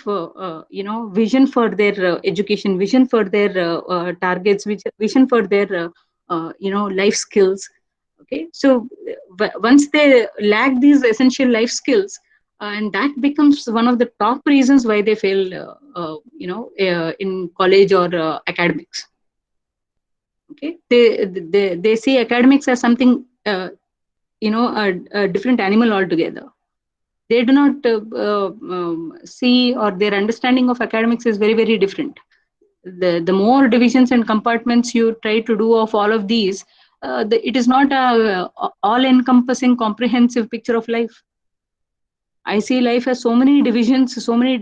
vision for their education, vision for their targets, which vision for their life skills. Okay, so once they lack these essential life skills, and that becomes one of the top reasons why they fail in college or academics. Okay, they see academics as something a different animal altogether. They do not see, or their understanding of academics is very, very different. The more divisions and compartments you try to do of all of these, it is not a all encompassing comprehensive picture of life. I see life as so many divisions, so many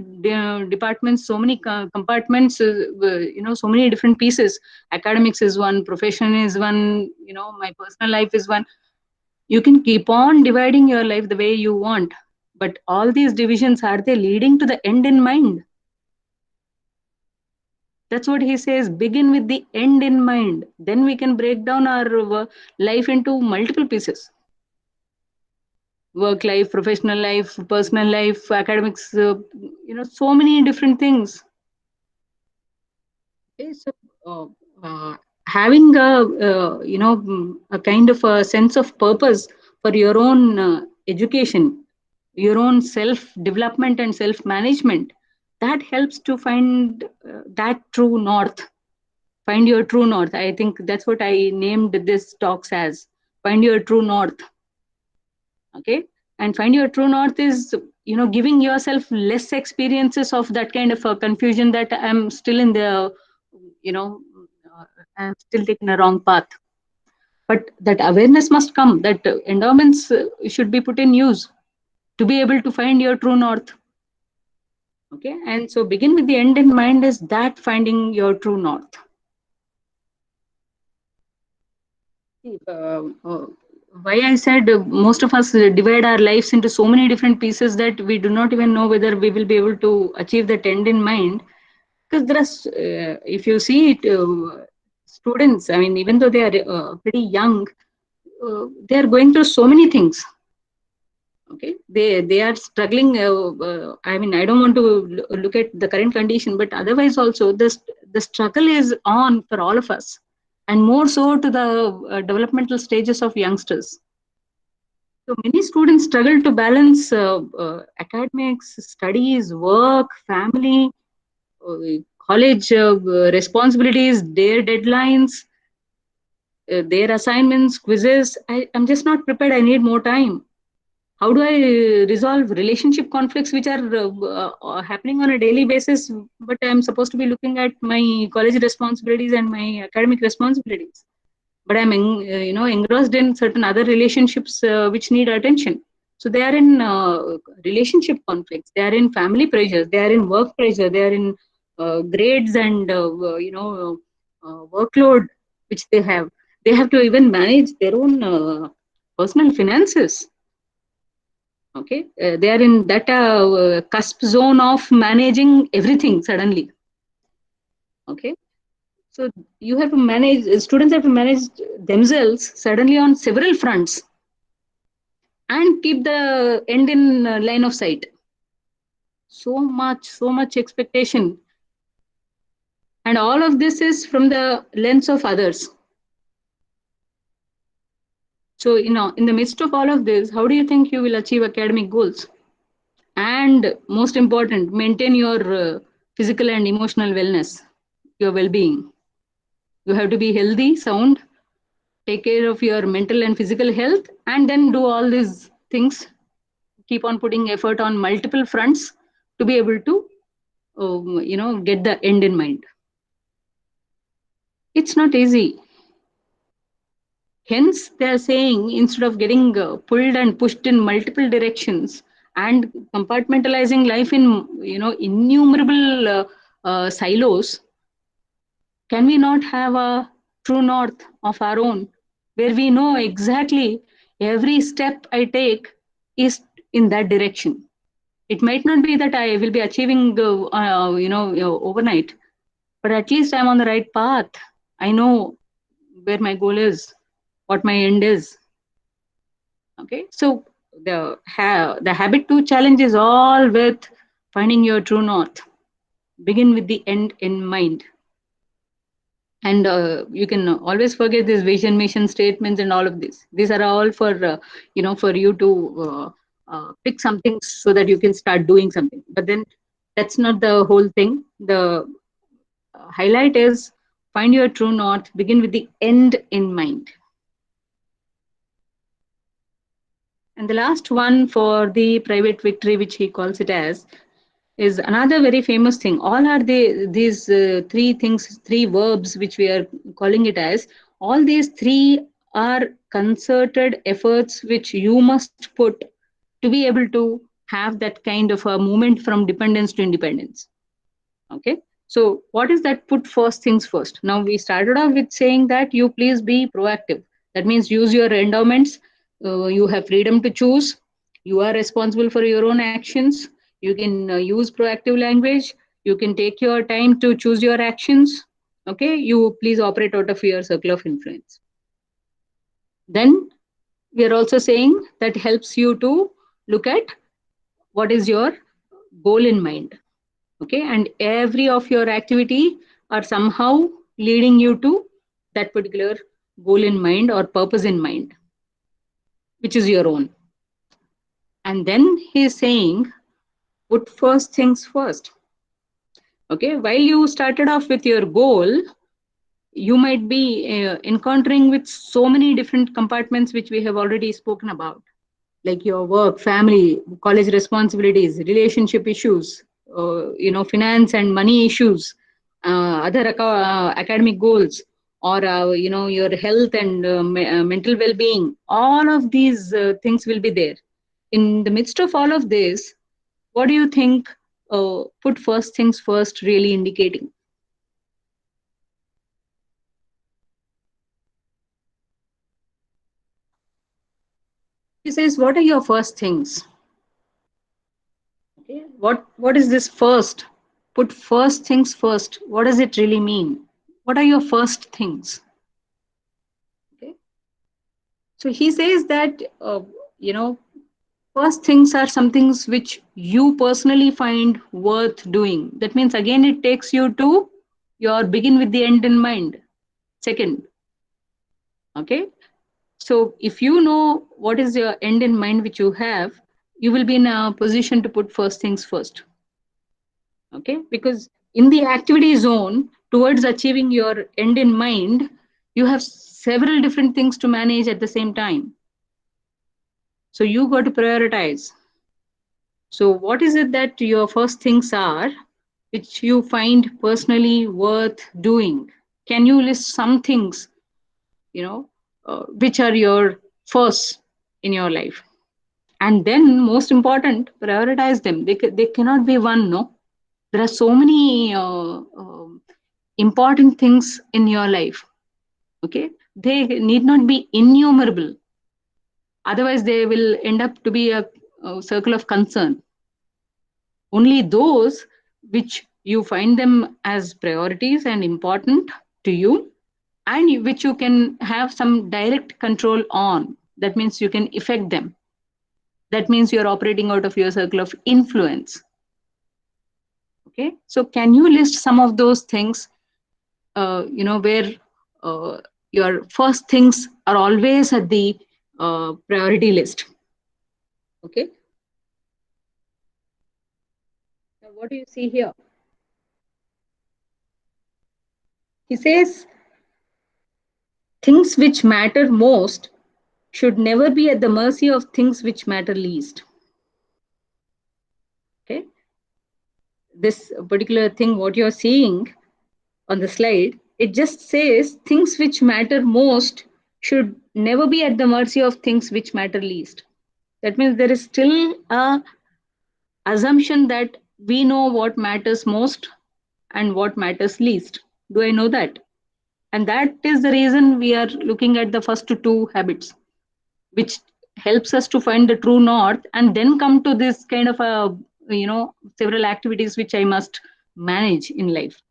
departments, so many compartments, so many different pieces. Academics is one, profession is one, my personal life is one. You can keep on dividing your life the way you want, but all these divisions, are they leading to the end in mind? That's what he says, begin with the end in mind. Then we can break down our life into multiple pieces: work life, professional life, personal life, academics, so many different things. Okay, so uh, having a kind of a sense of purpose for your own education, your own self development and self management, that helps to find that true north. Find your true north. I think that's what I named this talks as. Find your true north. Okay, and find your true north is giving yourself less experiences of that kind of a confusion that I'm still in the you know I'm still taking a wrong path. But that awareness must come that endowments should be put in use. to be able to find your true north. Okay, and so begin with the end in mind, is that finding your true north. uh, uh, why I said most of us divide our lives into so many different pieces that we do not even know whether we will be able to achieve that end in mind. Because there are, if you see it, students, I mean, even though they are pretty young, they are going through so many things. Okay, they are struggling. I mean, I don't want to look at the current condition, but otherwise also the struggle is on for all of us, and more so to the developmental stages of youngsters. So many students struggle to balance academics, studies, work, family, uh, college responsibilities, their deadlines, their assignments, quizzes. I'm just not prepared. I need more time. How do I resolve relationship conflicts which are happening on a daily basis, but I'm supposed to be looking at my college responsibilities and my academic responsibilities, but I'm engrossed in certain other relationships which need attention. So they are in relationship conflicts, they are in family pressures, they are in work pressure, they are in grades and workload which they have to even manage their own personal finances. Okay, they are in that cusp zone of managing everything suddenly. Okay, so you have to manage, students have to manage themselves suddenly on several fronts and keep the end in line of sight. So much expectation, and all of this is from the lens of others. So in the midst of all of this, how do you think you will achieve academic goals? And most important, maintain your physical and emotional wellness, your well-being. You have to be healthy, sound, take care of your mental and physical health, and then do all these things. Keep on putting effort on multiple fronts to be able to, get the end in mind. It's not easy. Hence, they are saying instead of getting pulled and pushed in multiple directions and compartmentalizing life in innumerable silos, can we not have a true north of our own, where we know exactly every step I take is in that direction? It might not be that I will be achieving, overnight, but at least I'm on the right path. I know where my goal is, what my end is. Okay, so the habit to challenge is all with finding your true north. Begin with the end in mind. And you can always forget this vision, mission statements, and all of this. These are all for for you to pick something so that you can start doing something, but then that's not the whole thing. The highlight is find your true north, begin with the end in mind. And the last one for the private victory, which he calls it as, is another very famous thing. All are these three things, three verbs, which we are calling it as. All these three are concerted efforts which you must put to be able to have that kind of a movement from dependence to independence. Okay. So, what is that put first things first? Now, we started off with saying that you please be proactive. That means use your endowments. You have freedom to choose. You are responsible for your own actions. You can use proactive language. You can take your time to choose your actions. Okay. You please operate out of your circle of influence. Then we are also saying that helps you to look at what is your goal in mind. Okay, and every of your activity are somehow leading you to that particular goal in mind or purpose in mind, which is your own. And then he is saying put first things first. Okay, while you started off with your goal, you might be encountering with so many different compartments which we have already spoken about, like your work, family, college responsibilities, relationship issues, finance and money issues, other academic goals, or your health and mental well-being. All of these things will be there. in the midst of all of this, what do you think put first things first really indicating? He says, what are your first things? Okay. What is this first? Put first things first. What does it really mean? What are your first things? Okay. So he says that you know, first things are some things which you personally find worth doing. That means again it takes you to your begin with the end in mind. Second, okay. So if you know what is your end in mind which you have, you will be in a position to put first things first. Okay, because in the activity zone towards achieving your end in mind, you have several different things to manage at the same time. So you got to prioritize. So what is it that your first things are which you find personally worth doing? Can you list some things, you know, which are your first in your life? And then most important, prioritize them. They cannot be one, no. There are so many important things in your life. Okay, they need not be innumerable, otherwise they will end up to be a circle of concern. Only those which you find them as priorities and important to you, and which you can have some direct control on, that means you can affect them, that means you're operating out of your circle of influence. Okay, so can you list some of those things, where uh, your first things are always at the priority list? Okay, now what do you see here? He says things which matter most should never be at the mercy of things which matter least. Okay, this particular thing, what you're seeing on the slide, it just says things which matter most should never be at the mercy of things which matter least. That means there is still a assumption that we know what matters most and what matters least. Do I know that? And that is the reason we are looking at the first two habits, which helps us to find the true north and then come to this kind of a, several activities which I must manage in life.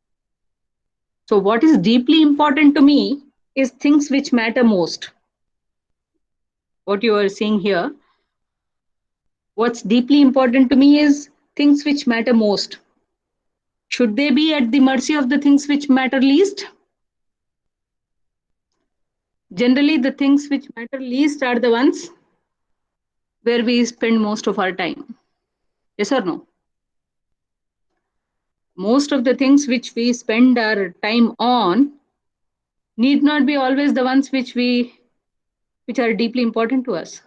So what is deeply important to me is things which matter most. What you are seeing here, what's deeply important to me is things which matter most. Should they be at the mercy of the things which matter least? Generally, the things which matter least are the ones where we spend most of our time. Yes or no? Most of the things which we spend our time on need not be always the ones which are deeply important to us.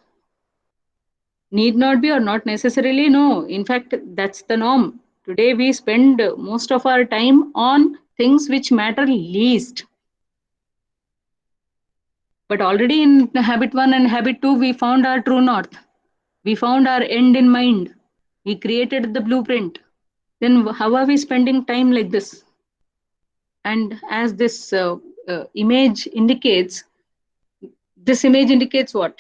Need not be or not necessarily, no. In fact, that's the norm. Today we spend most of our time on things which matter least. But already in habit 1 and habit 2, we found our true north. We found our end in mind. We created the blueprint. Then how are we spending time like this? And as this image indicates, this image indicates what?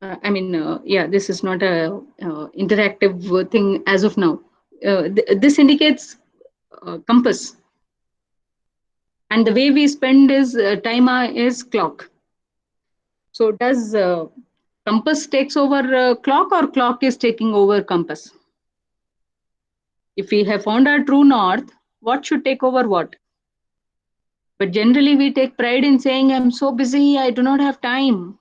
Yeah, this is not a interactive thing as of now. This indicates compass, and the way we spend is time is clock. So does compass takes over clock, or clock is taking over compass? If we have found our true north, what should take over what? But generally we take pride in saying, I'm so busy, I do not have time.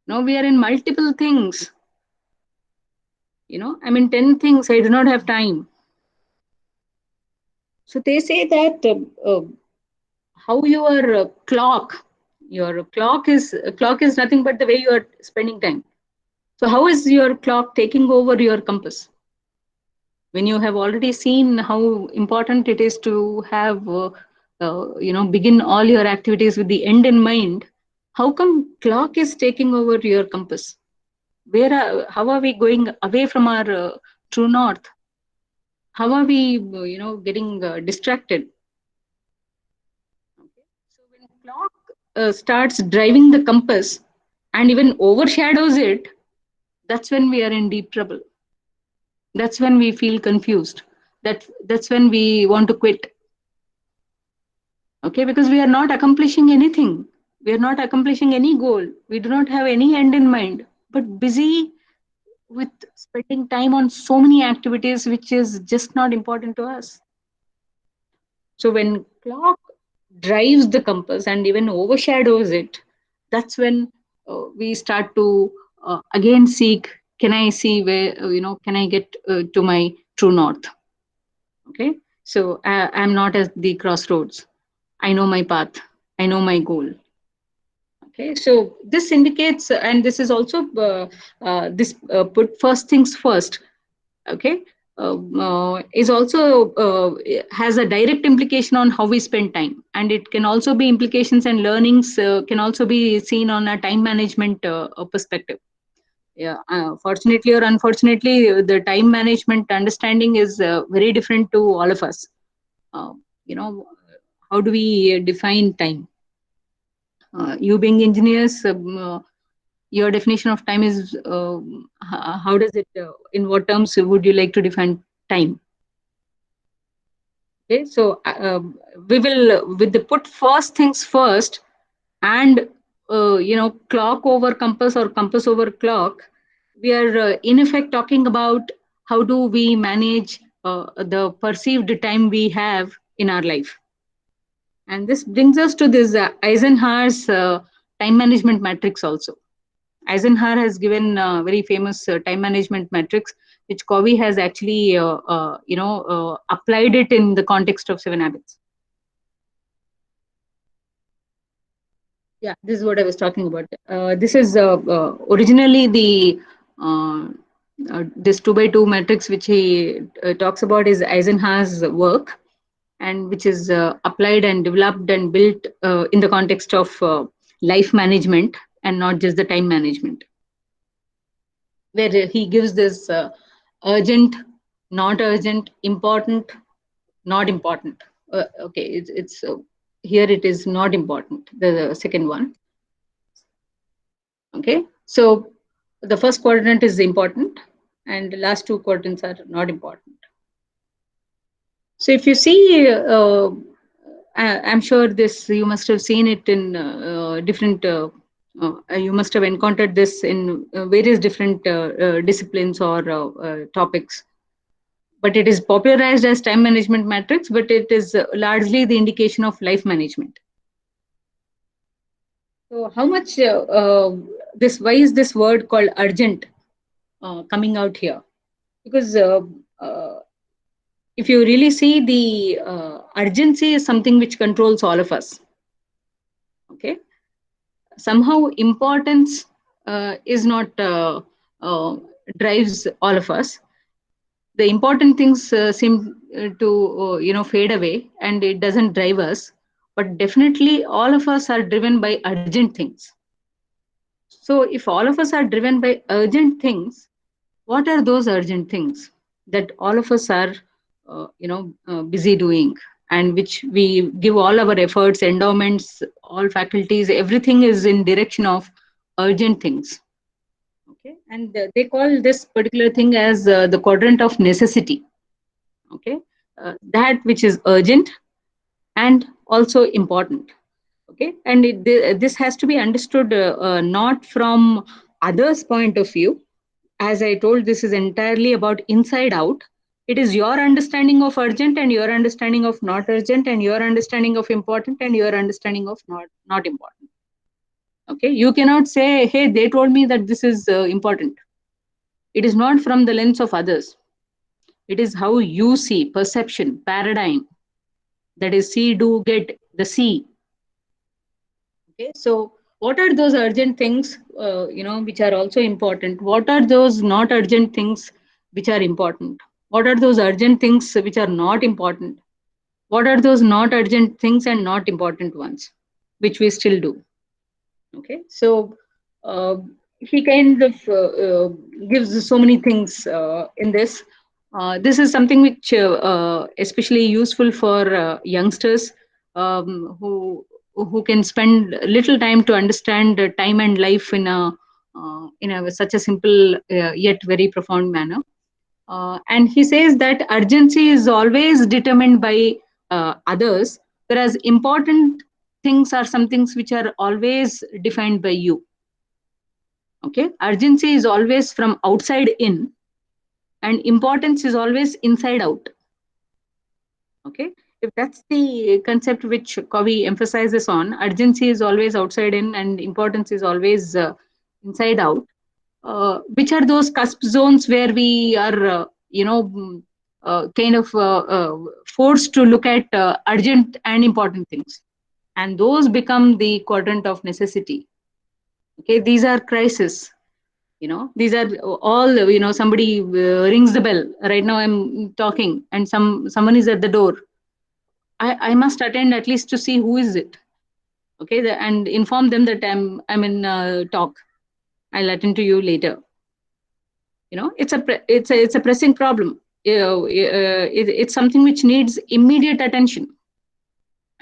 Now we are in multiple things. I'm in 10 things, I do not have time. So they say that how your clock is nothing but the way you are spending time. So how is your clock taking over your compass? When you have already seen how important it is to have begin all your activities with the end in mind, How come clock is taking over your compass? How are we going away from our true north? How are we, getting distracted? Okay. So when clock starts driving the compass and even overshadows it, that's when we are in deep trouble. That's when we feel confused. That's when we want to quit. Okay, because we are not accomplishing anything. We are not accomplishing any goal. We do not have any end in mind, but busy with spending time on so many activities which is just not important to us. So when clock drives the compass and even overshadows it, that's when we start to again seek, can I see where, can I get to my true north? Okay. So I'm not at the crossroads. I know my path. I know my goal. Okay. So this indicates, and this is also this put first things first. Okay. Is also has a direct implication on how we spend time, and it can also be implications and learnings can also be seen on a time management perspective. Yeah, fortunately or unfortunately, the time management understanding is very different to all of us. uh, you know how do we define time? You being engineers, your definition of time is how does it in what terms would you like to define time? Okay, so we will with the put first things first and clock over compass or compass over clock, we are in effect talking about how do we manage the perceived time we have in our life. And this brings us to this Eisenhower's time management matrix also. Eisenhower has given very famous time management matrix, which Covey has actually, applied it in the context of Seven Habits. Yeah, this is what I was talking about. This is originally the this 2 by 2 matrix, which he talks about, is Eisenhower's work, and which is applied and developed and built in the context of life management and not just the time management, where he gives this urgent, not urgent, important, not important. Okay, it's here it is not important. The second one. Okay, so the first quadrant is important, and the last two quadrants are not important. So if you see, I'm sure this you must have seen it in different. You must have encountered this in various different disciplines or topics. But it is popularized as time management matrix, but it is largely the indication of life management. So how much this? Why is this word called urgent coming out here? Because uh, if you really see, the urgency is something which controls all of us. Okay, somehow importance is not uh, drives all of us. The important things seem to fade away, and it doesn't drive us. But definitely all of us are driven by urgent things. So if all of us are driven by urgent things, what are those urgent things that all of us are busy doing, and which we give all our efforts, endowments, all faculties, everything is in direction of urgent things. Okay, and they call this particular thing as the quadrant of necessity. Okay, that which is urgent and also important. Okay, and this has to be understood not from others point of view. As I told, this is entirely about inside out. It is your understanding of urgent and your understanding of not urgent and your understanding of important and your understanding of not important. Okay, you cannot say, hey, they told me that this is important. It is not from the lens of others. It is how you see, perception, paradigm. That is, see, do, get, the see. Okay, so what are those urgent things, which are also important? What are those not urgent things which are important? What are those urgent things which are not important? What are those not urgent things and not important ones, which we still do? Okay, so uh, he kind of gives so many things in this. This is something which especially useful for youngsters who can spend little time to understand time and life in a such a simple yet very profound manner. And he says that urgency is always determined by others, whereas important things are some things which are always defined by you. Okay, urgency is always from outside in, and importance is always inside out. Okay, if that's the concept which Covey emphasizes on, urgency is always outside in, and importance is always inside out. Which are those cusp zones where we are, kind of forced to look at urgent and important things, and those become the quadrant of necessity. Okay, these are crises. These are all. Somebody rings the bell. Right now, I'm talking, and someone is at the door. I must attend at least to see who is it. Okay, and inform them that I'm in talk. I'll attend to you later. It's a pressing problem. It's something which needs immediate attention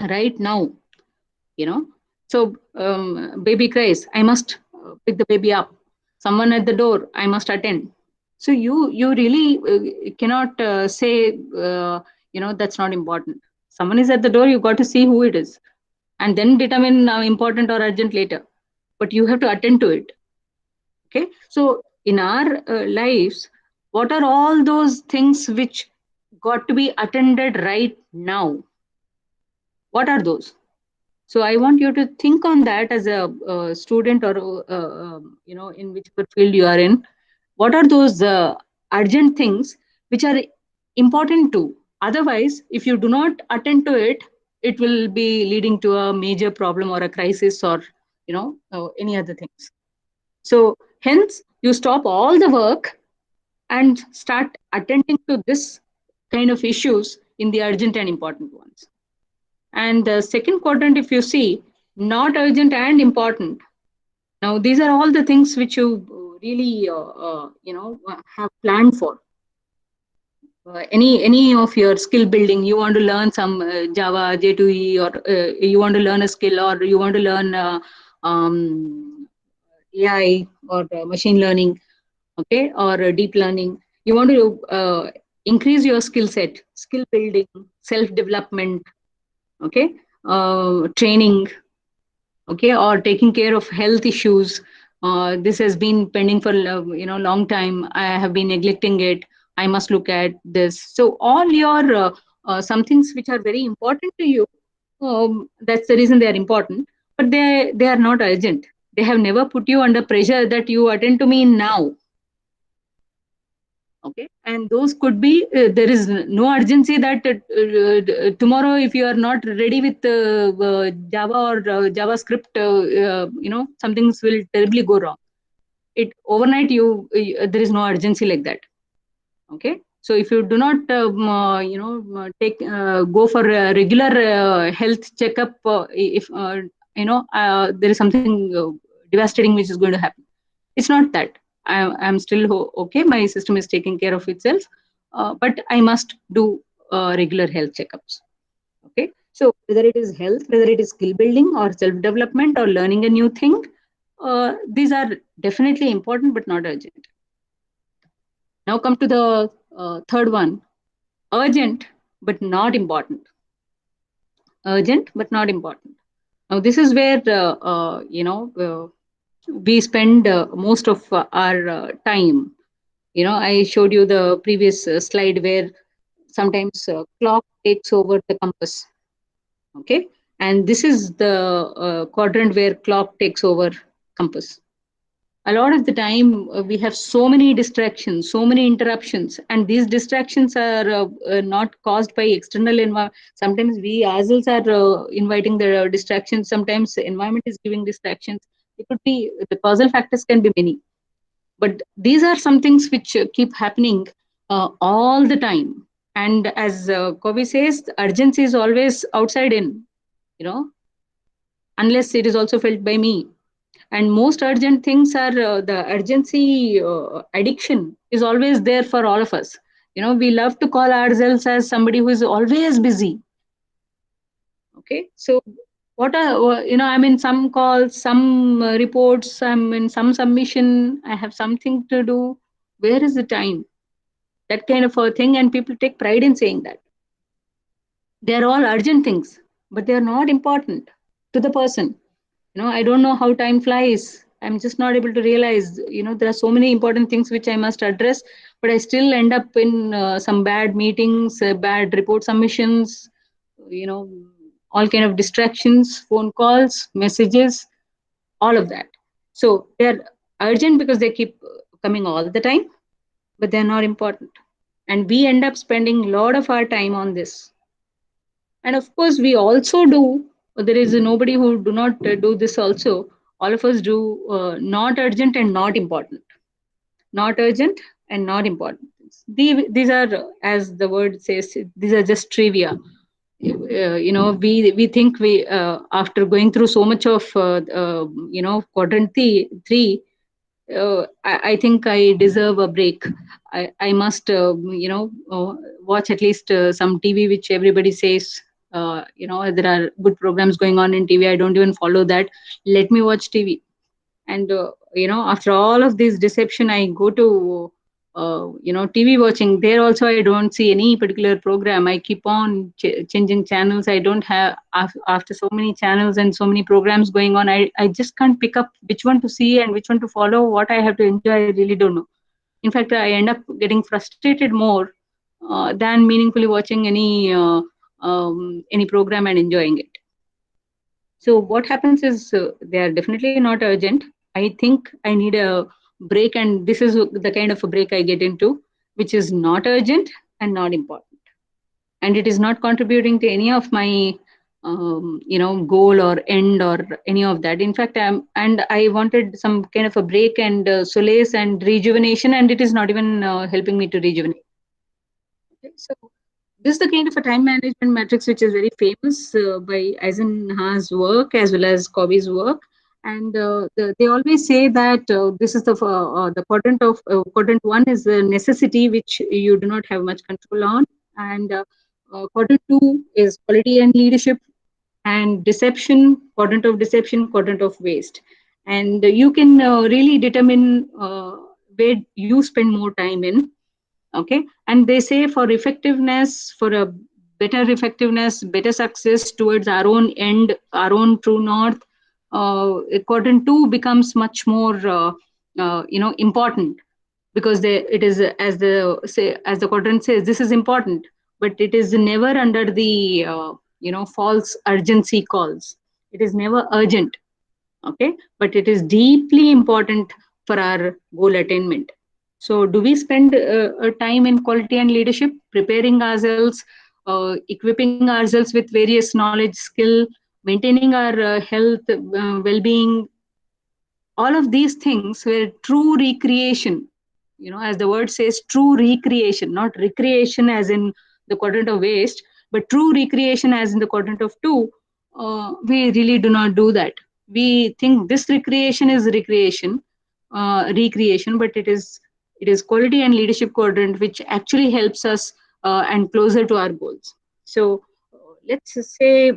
right now. you know so baby cries, I must pick the baby up. Someone at the door, I must attend. So you really cannot say that's not important. Someone is at the door, you got to see who it is, and then determine important or urgent later, but you have to attend to it. Okay, so in our lives, what are all those things which got to be attended right now? What are those? So I want you to think on that as a student, or in whichever field you are in. What are those urgent things which are important to? Otherwise, if you do not attend to it, it will be leading to a major problem or a crisis, or any other things. So hence, you stop all the work and start attending to this kind of issues in the urgent and important ones. And the second quadrant, if you see, not urgent and important. Now, these are all the things which you really, have planned for. Any of your skill building, you want to learn some Java, J2E, or you want to learn a skill, or you want to learn AI or machine learning, okay, or deep learning. You want to increase your skill set, skill building, self development, okay, training, okay, or taking care of health issues. This has been pending for long time. I have been neglecting it. I must look at this. So all your some things which are very important to you, that's the reason they are important, but they are not urgent. They have never put you under pressure that you attend to me now. Okay, and those could be, there is no urgency that tomorrow, if you are not ready with Java or JavaScript, some things will terribly go wrong. It overnight, there is no urgency like that. Okay, so if you do not take go for a regular health checkup, if there is something devastating which is going to happen, it's not that. I'm still okay, my system is taking care of itself, but I must do regular health checkups. Okay, so whether it is health, whether it is skill building or self development or learning a new thing, these are definitely important but not urgent. Now come to the third one: urgent but not important. Urgent but not important. Now this is where we spend most of our time. I showed you the previous slide where sometimes clock takes over the compass. Okay, and this is the quadrant where clock takes over compass. A lot of the time, we have so many distractions, so many interruptions, and these distractions are not caused by external environment. Sometimes we ourselves are inviting the distractions. Sometimes the environment is giving distractions. It could be, the causal factors can be many, but these are some things which keep happening all the time. And as Kobe says, the urgency is always outside in, you know unless it is also felt by me. And most urgent things are the urgency addiction is always there for all of us. We love to call ourselves as somebody who is always busy. Okay, so what are I'm in some calls, some reports, I'm in some submission, I have something to do. Where is the time? That kind of a thing, and people take pride in saying that they are all urgent things, but they are not important to the person. I don't know how time flies. I'm just not able to realize. There are so many important things which I must address, but I still end up in some bad meetings, bad report submissions, you know all kind of distractions, phone calls, messages, all of that. So they're urgent because they keep coming all the time, but they're not important, and we end up spending a lot of our time on this. And of course we also do, there is nobody who do not do this also. All of us do not urgent and not important, not urgent and not important things. These are, as the word says, these are just trivia. We think we after going through so much of quadrant three, I think I deserve a break. I must, watch at least some TV, which everybody says, there are good programs going on in TV. I don't even follow that. Let me watch TV. And, after all of this deception, I go to, TV watching. There also, I don't see any particular program. I keep on changing channels. I don't have, after so many channels and so many programs going on, I just can't pick up which one to see and which one to follow, what I have to enjoy. I really don't know. In fact, I end up getting frustrated more than meaningfully watching any program and enjoying it. So what happens is they are definitely not urgent. I think I need a break, and this is the kind of a break I get into, which is not urgent and not important, and it is not contributing to any of my goal or end or any of that. In fact, I wanted some kind of a break and solace and rejuvenation, and it is not even helping me to rejuvenate. Okay, so this is the kind of a time management matrix which is very famous by Eisenhower's work as well as Covey's work. And they always say that this is the quadrant one is the necessity which you do not have much control on, and quadrant two is quality and leadership, and deception, quadrant of waste. And you can really determine where you spend more time in. Okay, and they say for effectiveness, for a better effectiveness, better success towards our own end, our own true north, quadrant two becomes much more important, because it is as the quadrant says, this is important, but it is never under the false urgency calls. It is never urgent. Okay, but it is deeply important for our goal attainment. So do we spend time in quality and leadership, preparing ourselves, equipping ourselves with various knowledge, skill, maintaining our health, well-being, all of these things were true recreation, as the word says, true recreation, not recreation as in the quadrant of waste, but true recreation as in the quadrant of two. We really do not do that. We think this recreation is recreation, but it is quality and leadership quadrant which actually helps us and closer to our goals. So let's say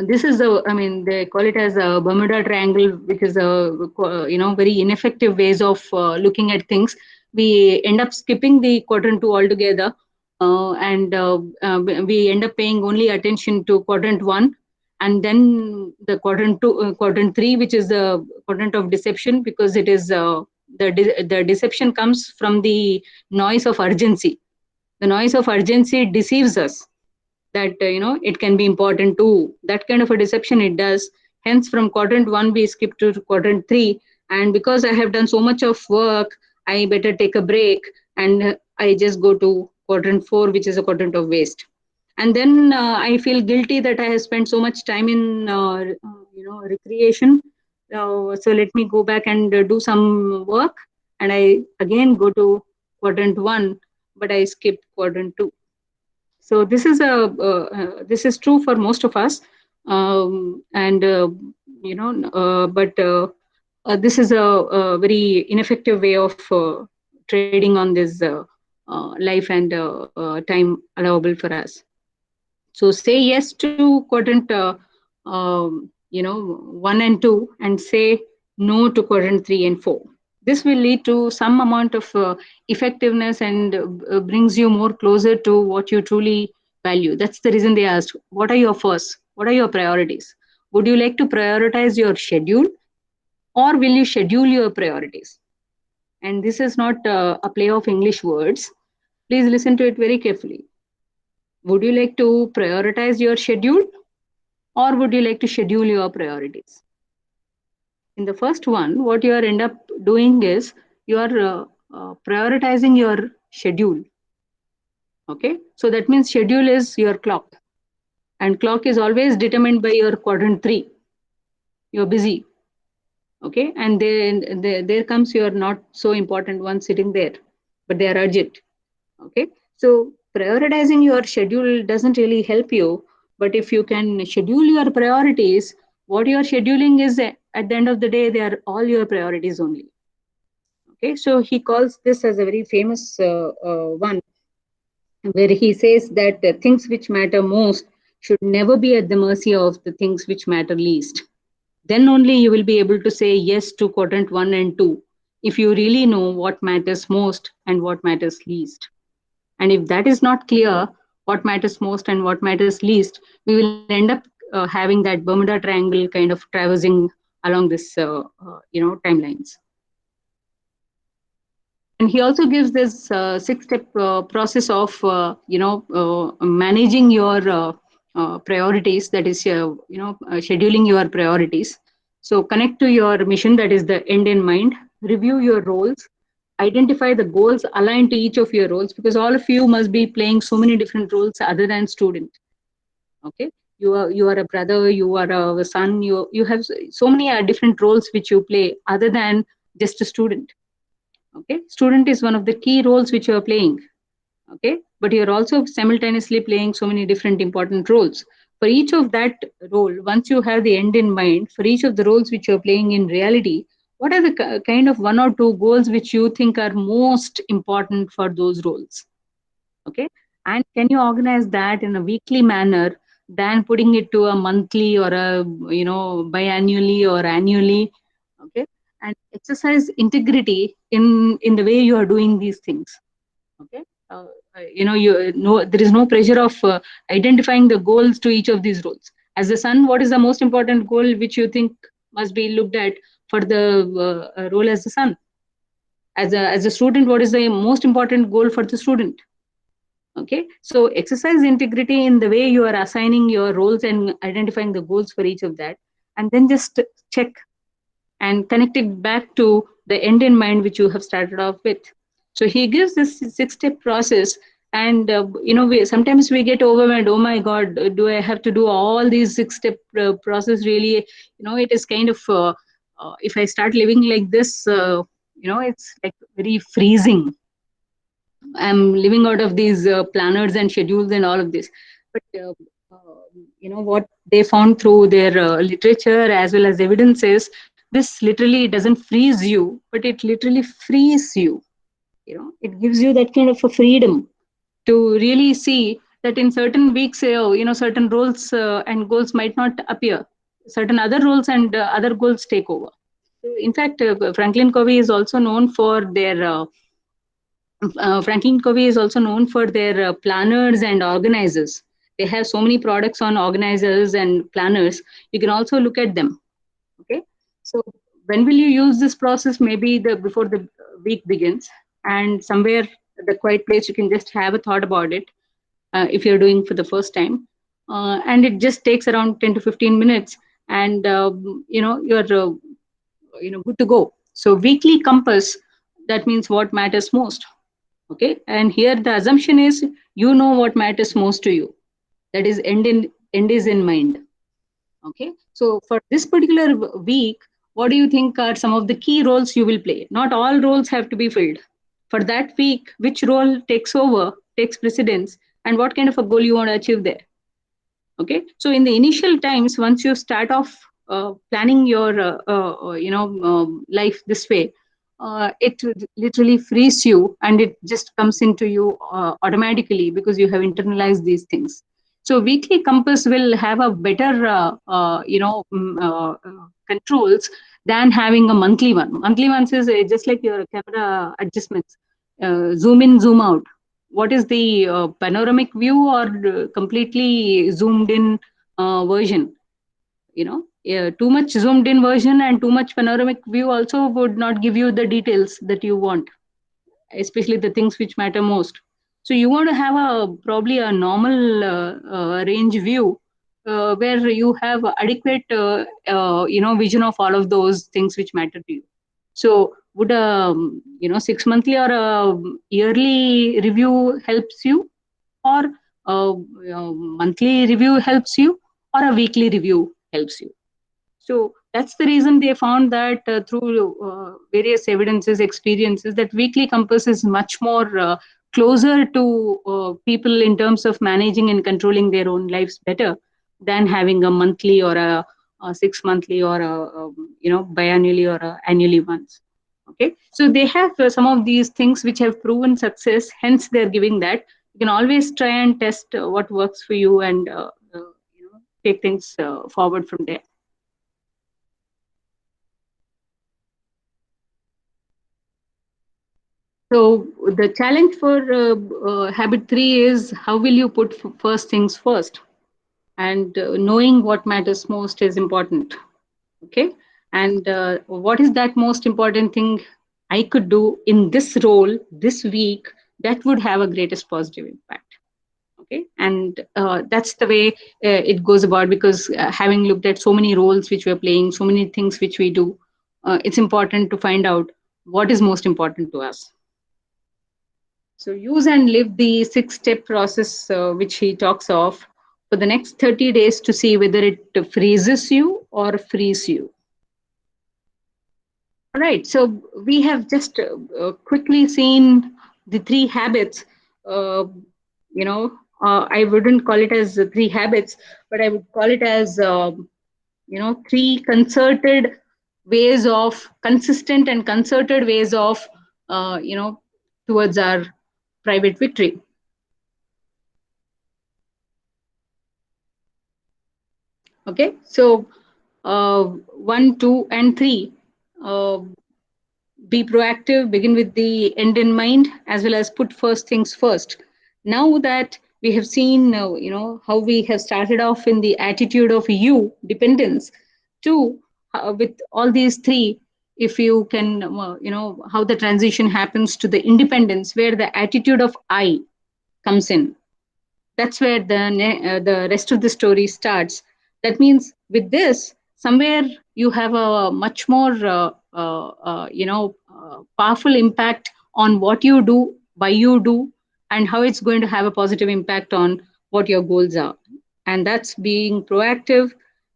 this is they call it as a Bermuda Triangle, which is very ineffective ways of looking at things. We end up skipping the quadrant two altogether, and we end up paying only attention to quadrant one, and then the quadrant three, which is the quadrant of deception, because it is the deception comes from the noise of urgency. The noise of urgency deceives us that it can be important too. That kind of a deception it does. Hence, from quadrant one we skip to quadrant three, and because I have done so much of work, I better take a break, and I just go to quadrant four, which is a quadrant of waste. And then I feel guilty that I have spent so much time in recreation. So let me go back and do some work, and I again go to quadrant one, but I skip quadrant two. So this is true for most of us, and this is a very ineffective way of trading on this life and time allowable for us. So say yes to quadrant, 1 and 2, and say no to quadrant 3 and 4. This will lead to some amount of effectiveness and brings you more closer to what you truly value. That's the reason they asked, what are your first? What are your priorities? Would you like to prioritize your schedule, or will you schedule your priorities? And this is not a play of English words. Please listen to it very carefully. Would you like to prioritize your schedule, or would you like to schedule your priorities? In the first one, what you are end up doing is you are prioritizing your schedule. Okay, so that means schedule is your clock, and clock is always determined by your quadrant 3. You're busy. Okay, and then there comes your not so important one sitting there, but they are urgent. Okay, so prioritizing your schedule doesn't really help you, but if you can schedule your priorities, what you are scheduling is at the end of the day, they are all your priorities only. Okay, so he calls this as a very famous one, where he says that the things which matter most should never be at the mercy of the things which matter least. Then only you will be able to say yes to quadrant 1 and 2, if you really know what matters most and what matters least. And if that is not clear, what matters most and what matters least, we will end up having that Bermuda Triangle kind of traversing along this, timelines. And he also gives this 6-step process of, managing your priorities. That is, scheduling your priorities. So connect to your mission, that is the end in mind. Review your roles, identify the goals aligned to each of your roles, because all of you must be playing so many different roles other than student. Okay, you are a brother, you are a son, you have so many different roles which you play other than just a student. Okay, student is one of the key roles which you are playing. Okay, but you're also simultaneously playing so many different important roles. For each of that role, once you have the end in mind, for each of the roles which you're playing in reality, what are the kind of 1 or 2 goals which you think are most important for those roles? Okay, and can you organize that in a weekly manner than putting it to a monthly or a biannually or annually? Okay, and exercise integrity in the way you are doing these things. Okay, you know, there is no pressure of identifying the goals to each of these roles. As a son, what is the most important goal which you think must be looked at for the role as a son? As a student, what is the most important goal for the student? Okay, so exercise integrity in the way you are assigning your roles and identifying the goals for each of that, and then just check and connect it back to the end in mind which you have started off with. So he gives this 6-step process, and sometimes we get overwhelmed. Oh my God, do I have to do all these 6-step process? Really, it is kind of if I start living like this, it's like very freezing. I'm living out of these planners and schedules and all of this. But what they found through their literature as well as evidence is, this literally doesn't freeze you, but it literally frees you. It gives you that kind of a freedom to really see that in certain weeks, certain roles and goals might not appear. Certain other roles and other goals take over. So in fact, Franklin Covey is also known for their Franklin Covey is also known for their planners and organizers. They have so many products on organizers and planners. You can also look at them. Okay, so when will you use this process? Maybe the before the week begins, and somewhere at the quiet place you can just have a thought about it. If you're doing for the first time, and it just takes around 10 to 15 minutes, and you're good to go. So weekly compass, that means what matters most. Okay, and here the assumption is you know what matters most to you, that is end is in mind. Okay, so for this particular week, what do you think are some of the key roles you will play? Not all roles have to be filled. For that week, which role takes precedence, and what kind of a goal you want to achieve there? Okay, so in the initial times, once you start off planning your life this way, it literally frees you, and it just comes into you automatically because you have internalized these things. So weekly compass will have a better controls than having a monthly one. Monthly ones is just like your camera adjustments, zoom in, zoom out. What is the panoramic view or completely zoomed in version? Too much zoomed in version and too much panoramic view also would not give you the details that you want, especially the things which matter most. So you want to have a probably a normal range view where you have adequate vision of all of those things which matter to you. So would a 6 monthly or a yearly review helps you, or a, monthly review helps you, or a weekly review helps you? So that's the reason they found that through various evidences, experiences, that weekly compass is much more closer to people in terms of managing and controlling their own lives better than having a monthly or a 6 monthly or biannually or annually ones. Okay, so they have some of these things which have proven success. Hence, they're giving that. You can always try and test what works for you, and take things forward from there. So the challenge for habit 3 is how will you put first things first, and knowing what matters most is important. Okay, and what is that most important thing I could do in this role this week that would have a greatest positive impact. Okay, and that's the way it goes about, because having looked at so many roles which we're playing, so many things which we do, it's important to find out what is most important to us. So use and live the 6-step process which he talks of for the next 30 days to see whether it freezes you or frees you. All right. So we have just quickly seen the 3 habits. Uh, I wouldn't call it as 3 habits, but I would call it as 3 ways of consistent and concerted ways of towards our private victory. Okay, so 1, 2, and 3. Be proactive, begin with the end in mind, as well as put first things first. Now that we have seen, how we have started off in the attitude of you, dependence, to with all these 3, if you can, how the transition happens to the independence, where the attitude of I comes in. That's where the rest of the story starts. That means with this, somewhere you have a much more powerful impact on what you do, why you do, and how it's going to have a positive impact on what your goals are. And that's being proactive,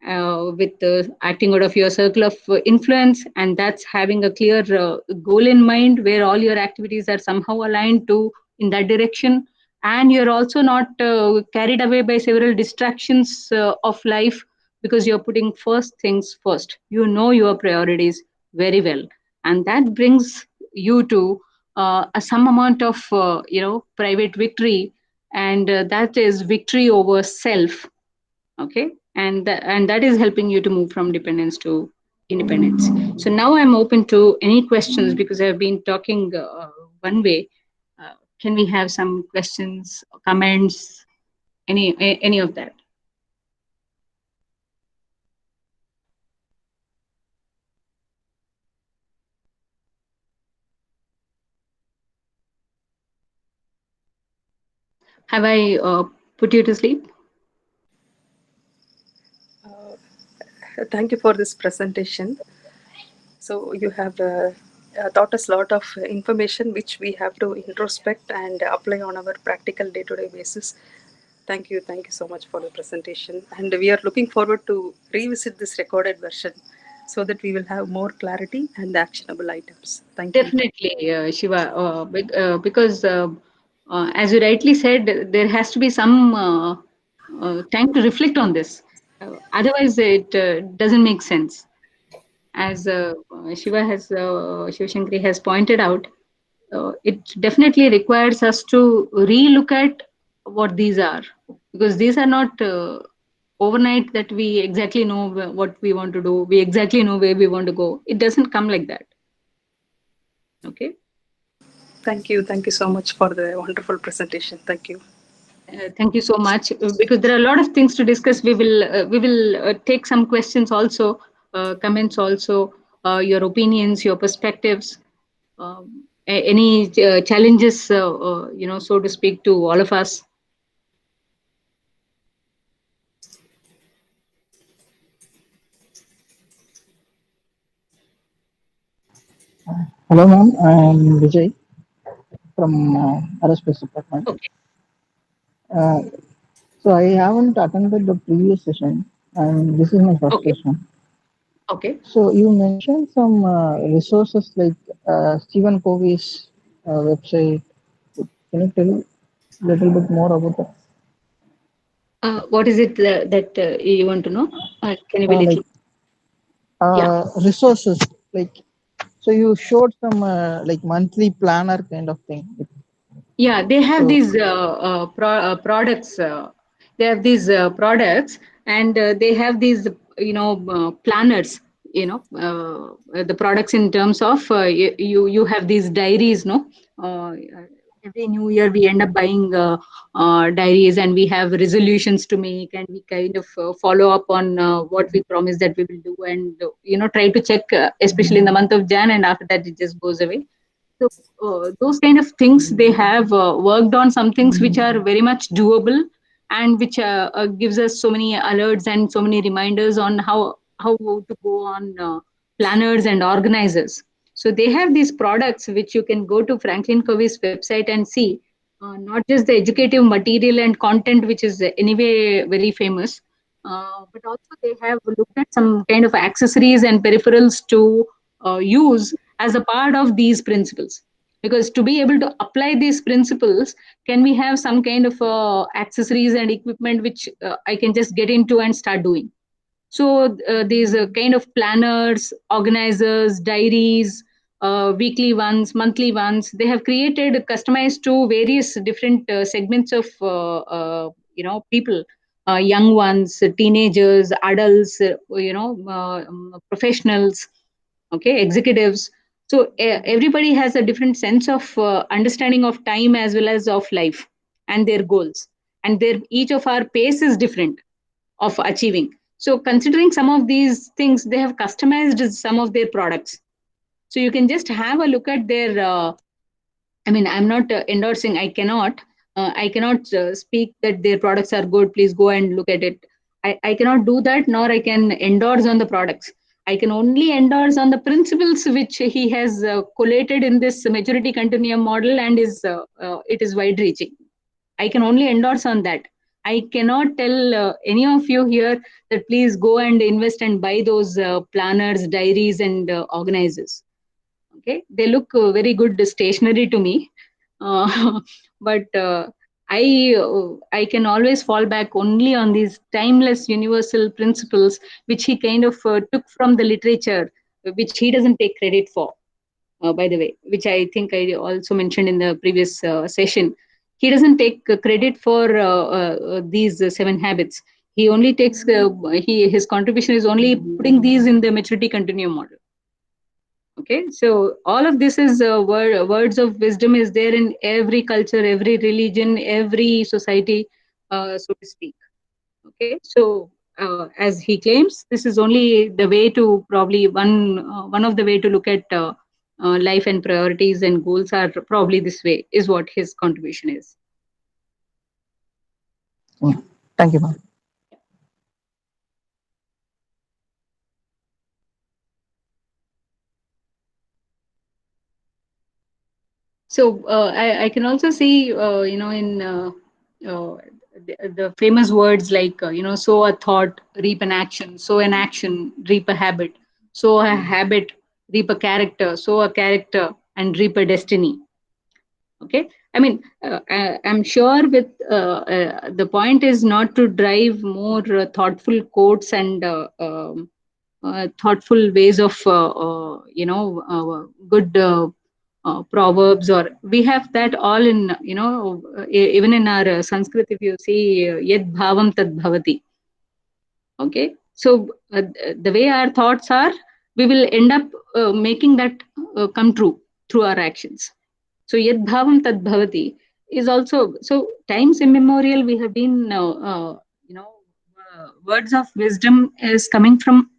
with acting out of your circle of influence, and that's having a clear goal in mind where all your activities are somehow aligned to in that direction, and you're also not carried away by several distractions of life, because you're putting first things first. You know your priorities very well, and that brings you to some amount of private victory, and that is victory over self. Okay, and that is helping you to move from dependence to independence. So now I'm open to any questions, because I've been talking one way. Can we have some questions, comments, any of that? Have I put you to sleep? Thank you for this presentation. So you have taught us a lot of information which we have to introspect and apply on our practical day-to-day basis. Thank you so much for the presentation. And we are looking forward to revisit this recorded version so that we will have more clarity and actionable items. Thank you. Definitely, Shiva, because as you rightly said, there has to be some time to reflect on this. Otherwise, it doesn't make sense. As Shiva Shankari has pointed out, it definitely requires us to relook at what these are, because these are not overnight that we exactly know what we want to do, we exactly know where we want to go. It doesn't come like that. Okay. Thank you. Thank you so much for the wonderful presentation. Thank you. Thank you so much. Because there are a lot of things to discuss. We will take some questions also, comments also, your opinions, your perspectives, any challenges, so to speak, to all of us. Hello, ma'am. I'm Vijay from Aerospace Department. Okay. Uh, so I haven't attended the previous session, and this is my first Okay. session. Okay. So you mentioned some resources like Stephen Covey's website. Can you tell a little bit more about that? What is it that you want to know? Can you be Like little? Yeah. resources, like so you showed some like monthly planner kind of thing. Yeah, they have So these products. They have these products, and they have these, planners. The products in terms of you have these diaries, no. Every new year we end up buying diaries, and we have resolutions to make, and we kind of follow up on what we promise that we will do, and try to check, especially in the month of Jan, and after that it just goes away. So those kind of things, they have worked on some things which are very much doable, and which gives us so many alerts and so many reminders on how to go on planners and organizers. So they have these products which you can go to Franklin Covey's website and see, not just the educative material and content, which is anyway very famous, but also they have looked at some kind of accessories and peripherals to use as a part of these principles. Because to be able to apply these principles, can we have some kind of accessories and equipment which I can just get into and start doing? So these kind of planners, organizers, diaries, weekly ones, monthly ones, they have created customized to various different segments of people, young ones, teenagers, adults, professionals, okay, executives. So everybody has a different sense of understanding of time as well as of life and their goals, and their each of our pace is different of achieving. So considering some of these things, they have customized some of their products. So you can just have a look at their I mean, I'm not endorsing. I cannot speak that their products are good. Please go and look at it. I cannot do that, nor I can endorse on the products. I can only endorse on the principles which he has collated in this maturity continuum model, and it is wide reaching. I can only endorse on that. I cannot tell any of you here that please go and invest and buy those planners, diaries, and organizers. Okay, they look very good stationery to me, uh, but I can always fall back only on these timeless universal principles which he kind of took from the literature, which he doesn't take credit for, by the way, which I think I also mentioned in the previous session. He doesn't take credit for these seven habits. He only takes his contribution is only putting these in the maturity continuum model. Okay, so all of this is words of wisdom is there in every culture, every religion, every society, so to speak. Okay, so as he claims, this is only the way to probably one of the way to look at life, and priorities and goals are probably this way, is what his contribution is. yeah. Thank you, ma'am. So I can also see, in the famous words like, sow a thought, reap an action, sow an action, reap a habit, sow a habit, reap a character, sow a character, and reap a destiny. Okay, I mean, I'm sure with the point is not to drive more thoughtful quotes and thoughtful ways of good proverbs, or we have that all in even in our Sanskrit. If you see yad bhavam tad bhavati. Okay, so the way our thoughts are, we will end up making that come true through our actions. So yad bhavam tad bhavati is also, so times immemorial we have been words of wisdom is coming from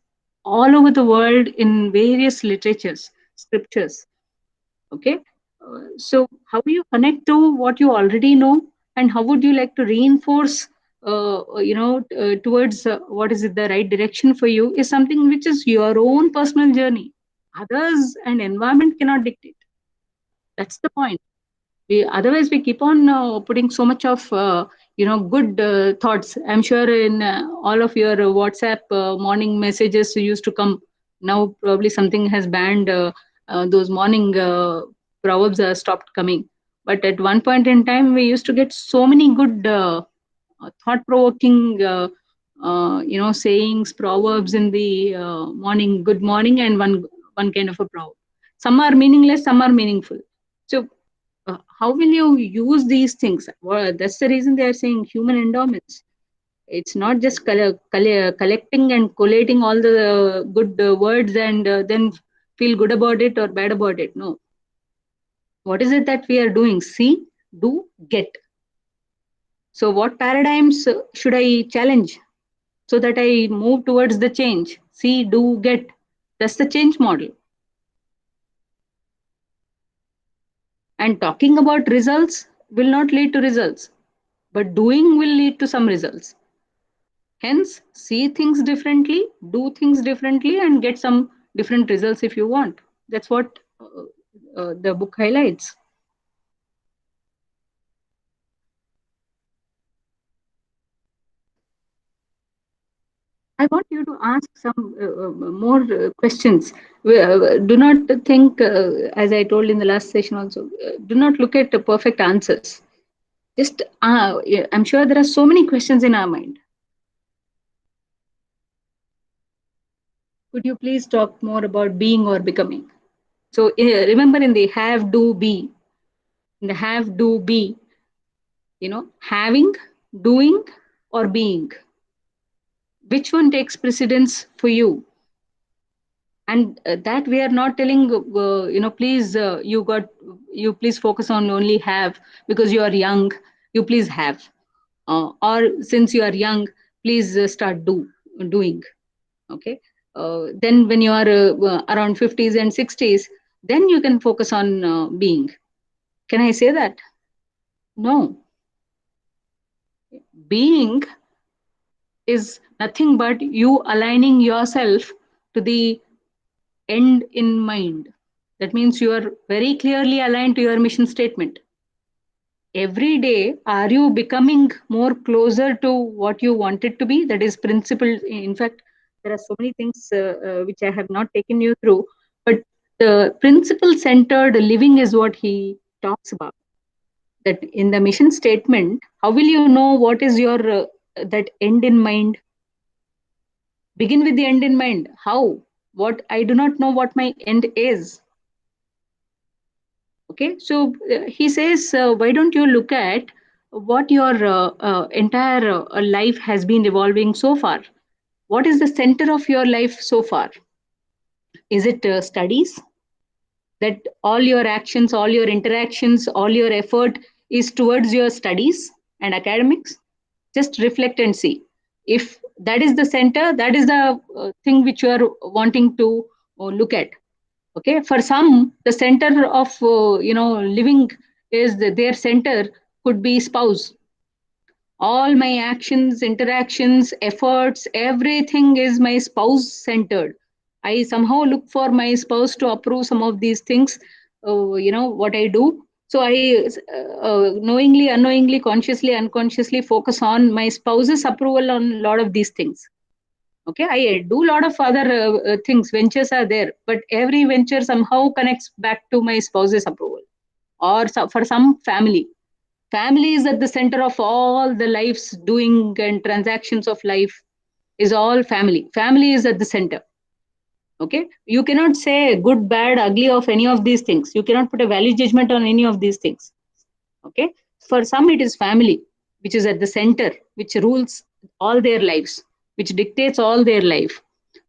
all over the world in various literatures, scriptures. Okay, so how do you connect to what you already know, and how would you like to reinforce towards what is it the right direction for you, is something which is your own personal journey. Others and environment cannot dictate. That's the point. Otherwise we keep on putting so much of good thoughts. I'm sure in all of your WhatsApp morning messages used to come. Now probably something has banned those morning proverbs are stopped coming, but at one point in time we used to get so many good thought provoking sayings, proverbs in the morning, good morning, and one kind of a proverb. Some are meaningless, some are meaningful. So how will you use these things? Well, that's the reason they are saying human endowments. It's not just collecting and collating all the good words and then feel good about it or bad about it. No. What is it that we are doing? See, do, get. So, what paradigms should I challenge so that I move towards the change? See, do, get. That's the change model. And talking about results will not lead to results, but doing will lead to some results. Hence, see things differently, do things differently, and get some different results if you want. That's what the book highlights. I want you to ask some more questions. Do not think, as I told in the last session also, do not look at the perfect answers. Just, yeah, I'm sure there are so many questions in our mind. Could you please talk more about being or becoming? So remember in the have, do, be, in the have, do, be, having, doing, or being. Which one takes precedence for you? And that we are not telling, please, you please focus on only have because you are young, you please have. Or since you are young, please start doing. Okay. Then when you are around 50s and 60s, then you can focus on being. Can I say that? No. Being is nothing but you aligning yourself to the end in mind. That means you are very clearly aligned to your mission statement. Every day, are you becoming more closer to what you want it to be? That is principled. In fact, there are so many things which I have not taken you through, but the principle centered living is what he talks about. That in the mission statement, how will you know what is your that end in mind? Begin with the end in mind. How? What? I do not know what my end is. Okay, so he says, why don't you look at what your entire life has been evolving so far? What is the center of your life so far? Is it studies? That all your actions, all your interactions, all your effort is towards your studies and academics? Just reflect and see. If that is the center, that is the thing which you are wanting to look at. Okay, for some the center of living is their center could be spouse. All my actions, interactions, efforts, everything is my spouse centered. I somehow look for my spouse to approve some of these things, what I do. So I knowingly, unknowingly, consciously, unconsciously focus on my spouse's approval on a lot of these things. Okay, I do a lot of other things, ventures are there, but every venture somehow connects back to my spouse's approval. or for some family. Family is at the center of all the life's doing and transactions of life is all family. Family is at the center. Okay. You cannot say good, bad, ugly of any of these things. You cannot put a value judgment on any of these things. Okay. For some, it is family, which is at the center, which rules all their lives, which dictates all their life.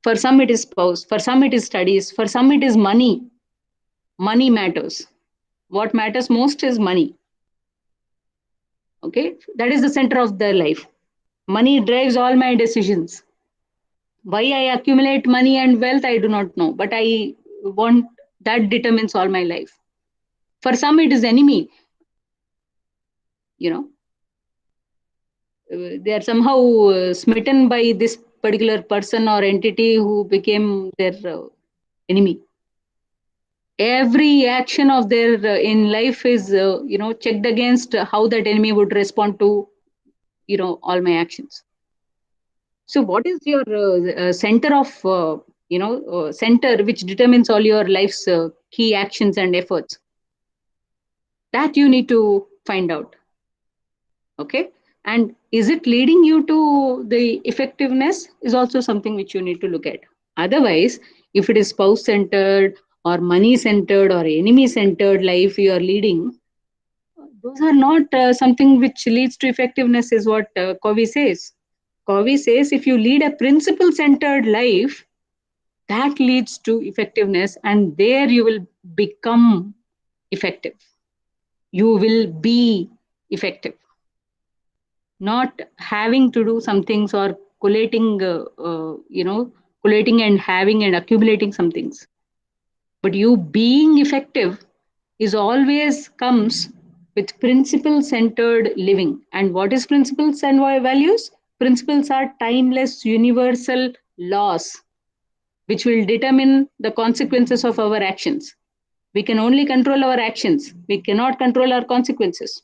For some, it is spouse. For some, it is studies. For some, it is money. Money matters. What matters most is money. Okay. That is the center of their life. Money drives all my decisions. Why I accumulate money and wealth, I do not know, but I want that determines all my life. For some, it is enemy. You know, they are somehow smitten by this particular person or entity who became their enemy. Every action of their in life is checked against how that enemy would respond to all my actions. So what is your center of center which determines all your life's key actions and efforts? That you need to find out. Okay. And is it leading you to the effectiveness is also something which you need to look at. Otherwise, if it is spouse centered or money centered or enemy centered life you are leading, those are not something which leads to effectiveness, is what Covey says. Covey says if you lead a principle centered life, that leads to effectiveness, and there you will become effective. You will be effective. Not having to do some things or collating and having and accumulating some things. But you being effective is always comes with principle centered living. And what is principles and values? Principles are timeless universal laws which will determine the consequences of our actions. We can only control our actions, we cannot control our consequences.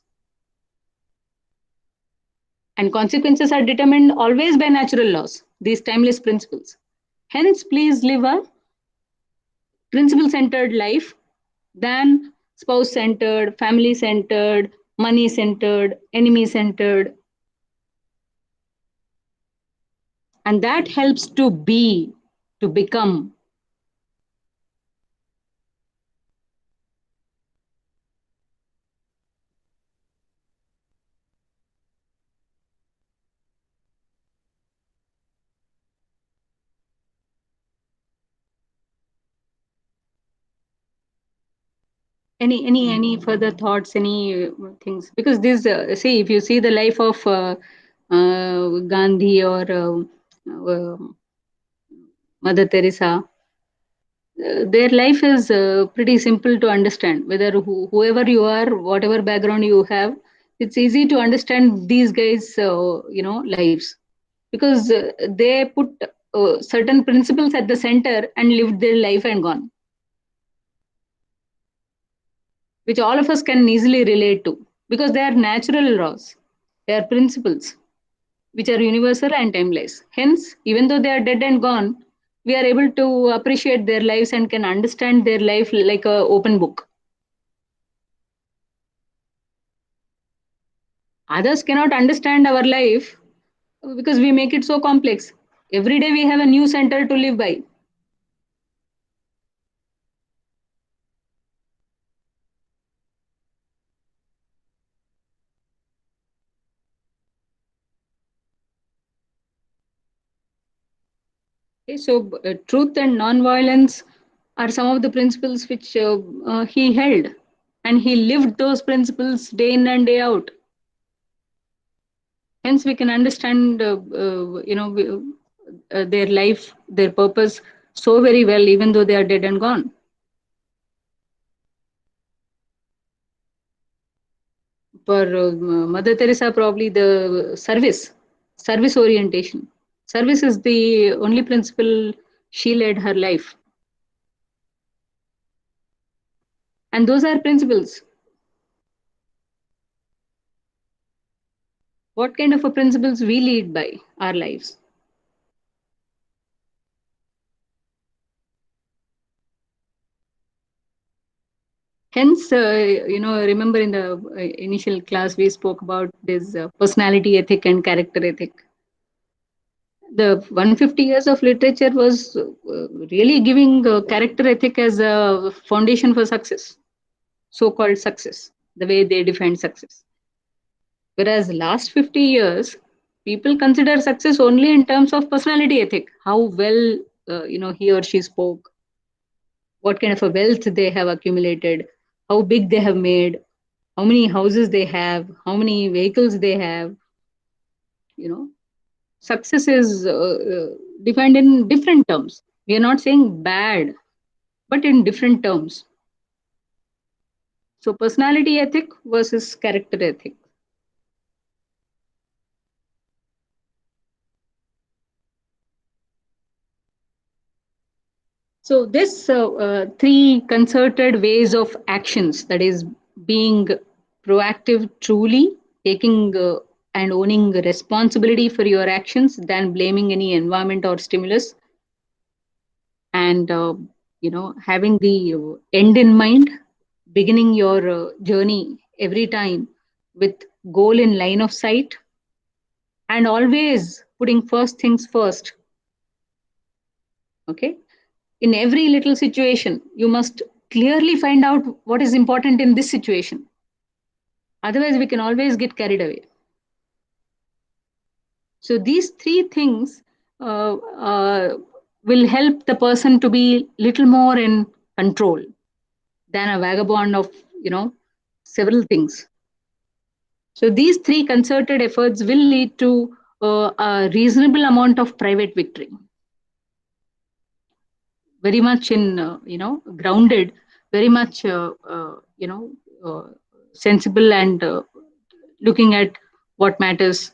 And consequences are determined always by natural laws, these timeless principles. Hence, please live a principle centered life than spouse centered, family centered, money centered, enemy centered. And that helps to become. Any further thoughts, any things? Because this, see, if you see the life of Gandhi or uh, Mother Teresa, their life is pretty simple to understand. Whether whoever you are, whatever background you have, it's easy to understand these guys, lives, because they put certain principles at the center and lived their life and gone, which all of us can easily relate to, because they are natural laws, they are principles which are universal and timeless. Hence, even though they are dead and gone, we are able to appreciate their lives and can understand their life like an open book. Others cannot understand our life because we make it so complex. Every day we have a new center to live by. Okay, so truth and non-violence are some of the principles which he held, and he lived those principles day in and day out. Hence, we can understand, their life, their purpose so very well, even though they are dead and gone. For Mother Teresa, probably the service orientation. Service is the only principle she led her life. And those are principles. What kind of a principles we lead by our lives? Hence, remember in the initial class we spoke about this personality ethic and character ethic. The 150 years of literature was really giving character ethic as a foundation for success, so-called success, the way they define success. Whereas last 50 years, people consider success only in terms of personality ethic, how well he or she spoke, what kind of a wealth they have accumulated, how big they have made, how many houses they have, how many vehicles they have. You know, success is defined in different terms. We are not saying bad, but in different terms. So, personality ethic versus character ethic. So, this three concerted ways of actions, that is, being proactive, truly taking and owning responsibility for your actions than blaming any environment or stimulus, and having the end in mind, beginning your journey every time with goal in line of sight, and always putting first things first. Okay, in every little situation you must clearly find out what is important in this situation, otherwise we can always get carried away. So these three things will help the person to be little more in control than a vagabond of several things. So these three concerted efforts will lead to a reasonable amount of private victory, very much in grounded, very much uh, sensible, and looking at what matters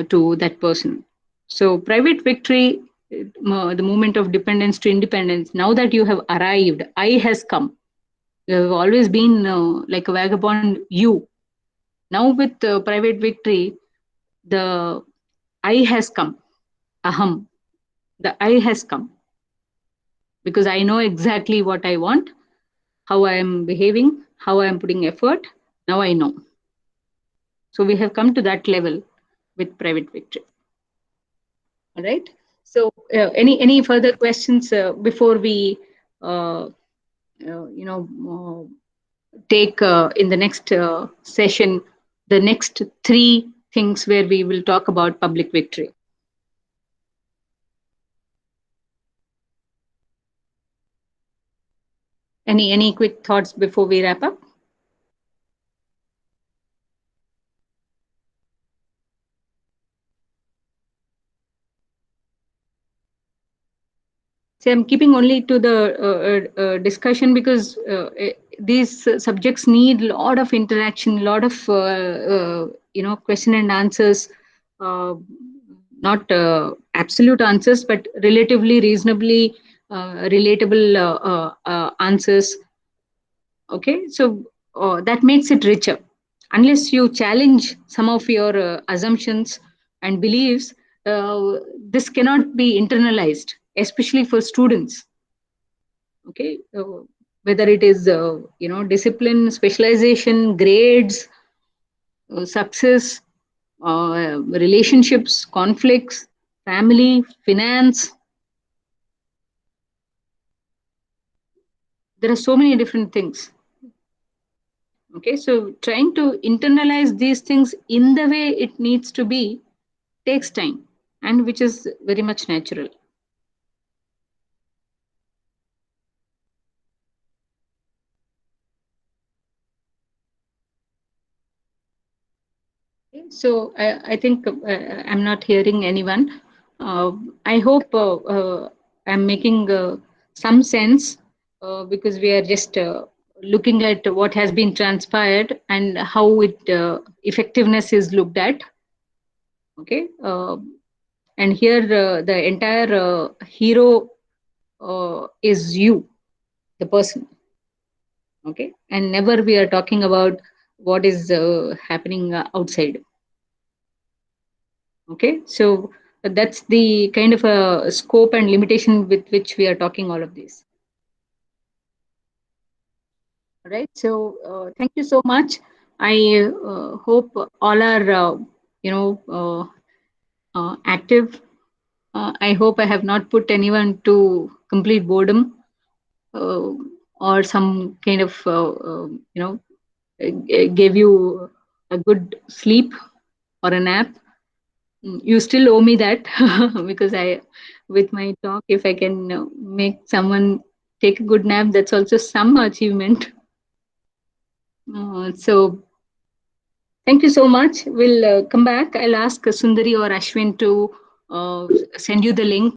to that person. So private victory, the moment of dependence to independence. Now that you have arrived, I has come. You have always been like a vagabond. You now with private victory, the I has come. Aham. The I has come because I know exactly what I want, how I am behaving, how I am putting effort. Now I know. So we have come to that level with private victory. All right. So any further questions before we uh, take in the next session the next three things where we will talk about public victory. Any quick thoughts before we wrap up? See, I'm keeping only to the discussion because these subjects need a lot of interaction, a lot of question and answers, uh, not absolute answers, but relatively reasonably relatable answers. Okay, so that makes it richer. Unless you challenge some of your assumptions and beliefs, this cannot be internalized, especially for students. Okay, whether it is discipline, specialization, grades, success, relationships, conflicts, family, finance. There are so many different things. Okay, so trying to internalize these things in the way it needs to be takes time, and which is very much natural. Okay, so I think I'm not hearing anyone. I hope I'm making some sense because we are just looking at what has been transpired and how it effectiveness is looked at. Okay, and here the entire hero is you, the person. Okay, and never we are talking about what is happening outside. Okay, so that's the kind of a scope and limitation with which we are talking all of this. All right. So thank you so much. I hope all are active. I hope I have not put anyone to complete boredom uh, or some kind of gave you a good sleep or a nap. You still owe me that because I, with my talk, if I can make someone take a good nap, that's also some achievement. So thank you so much. We'll come back. I'll ask Sundari or Ashwin to send you the link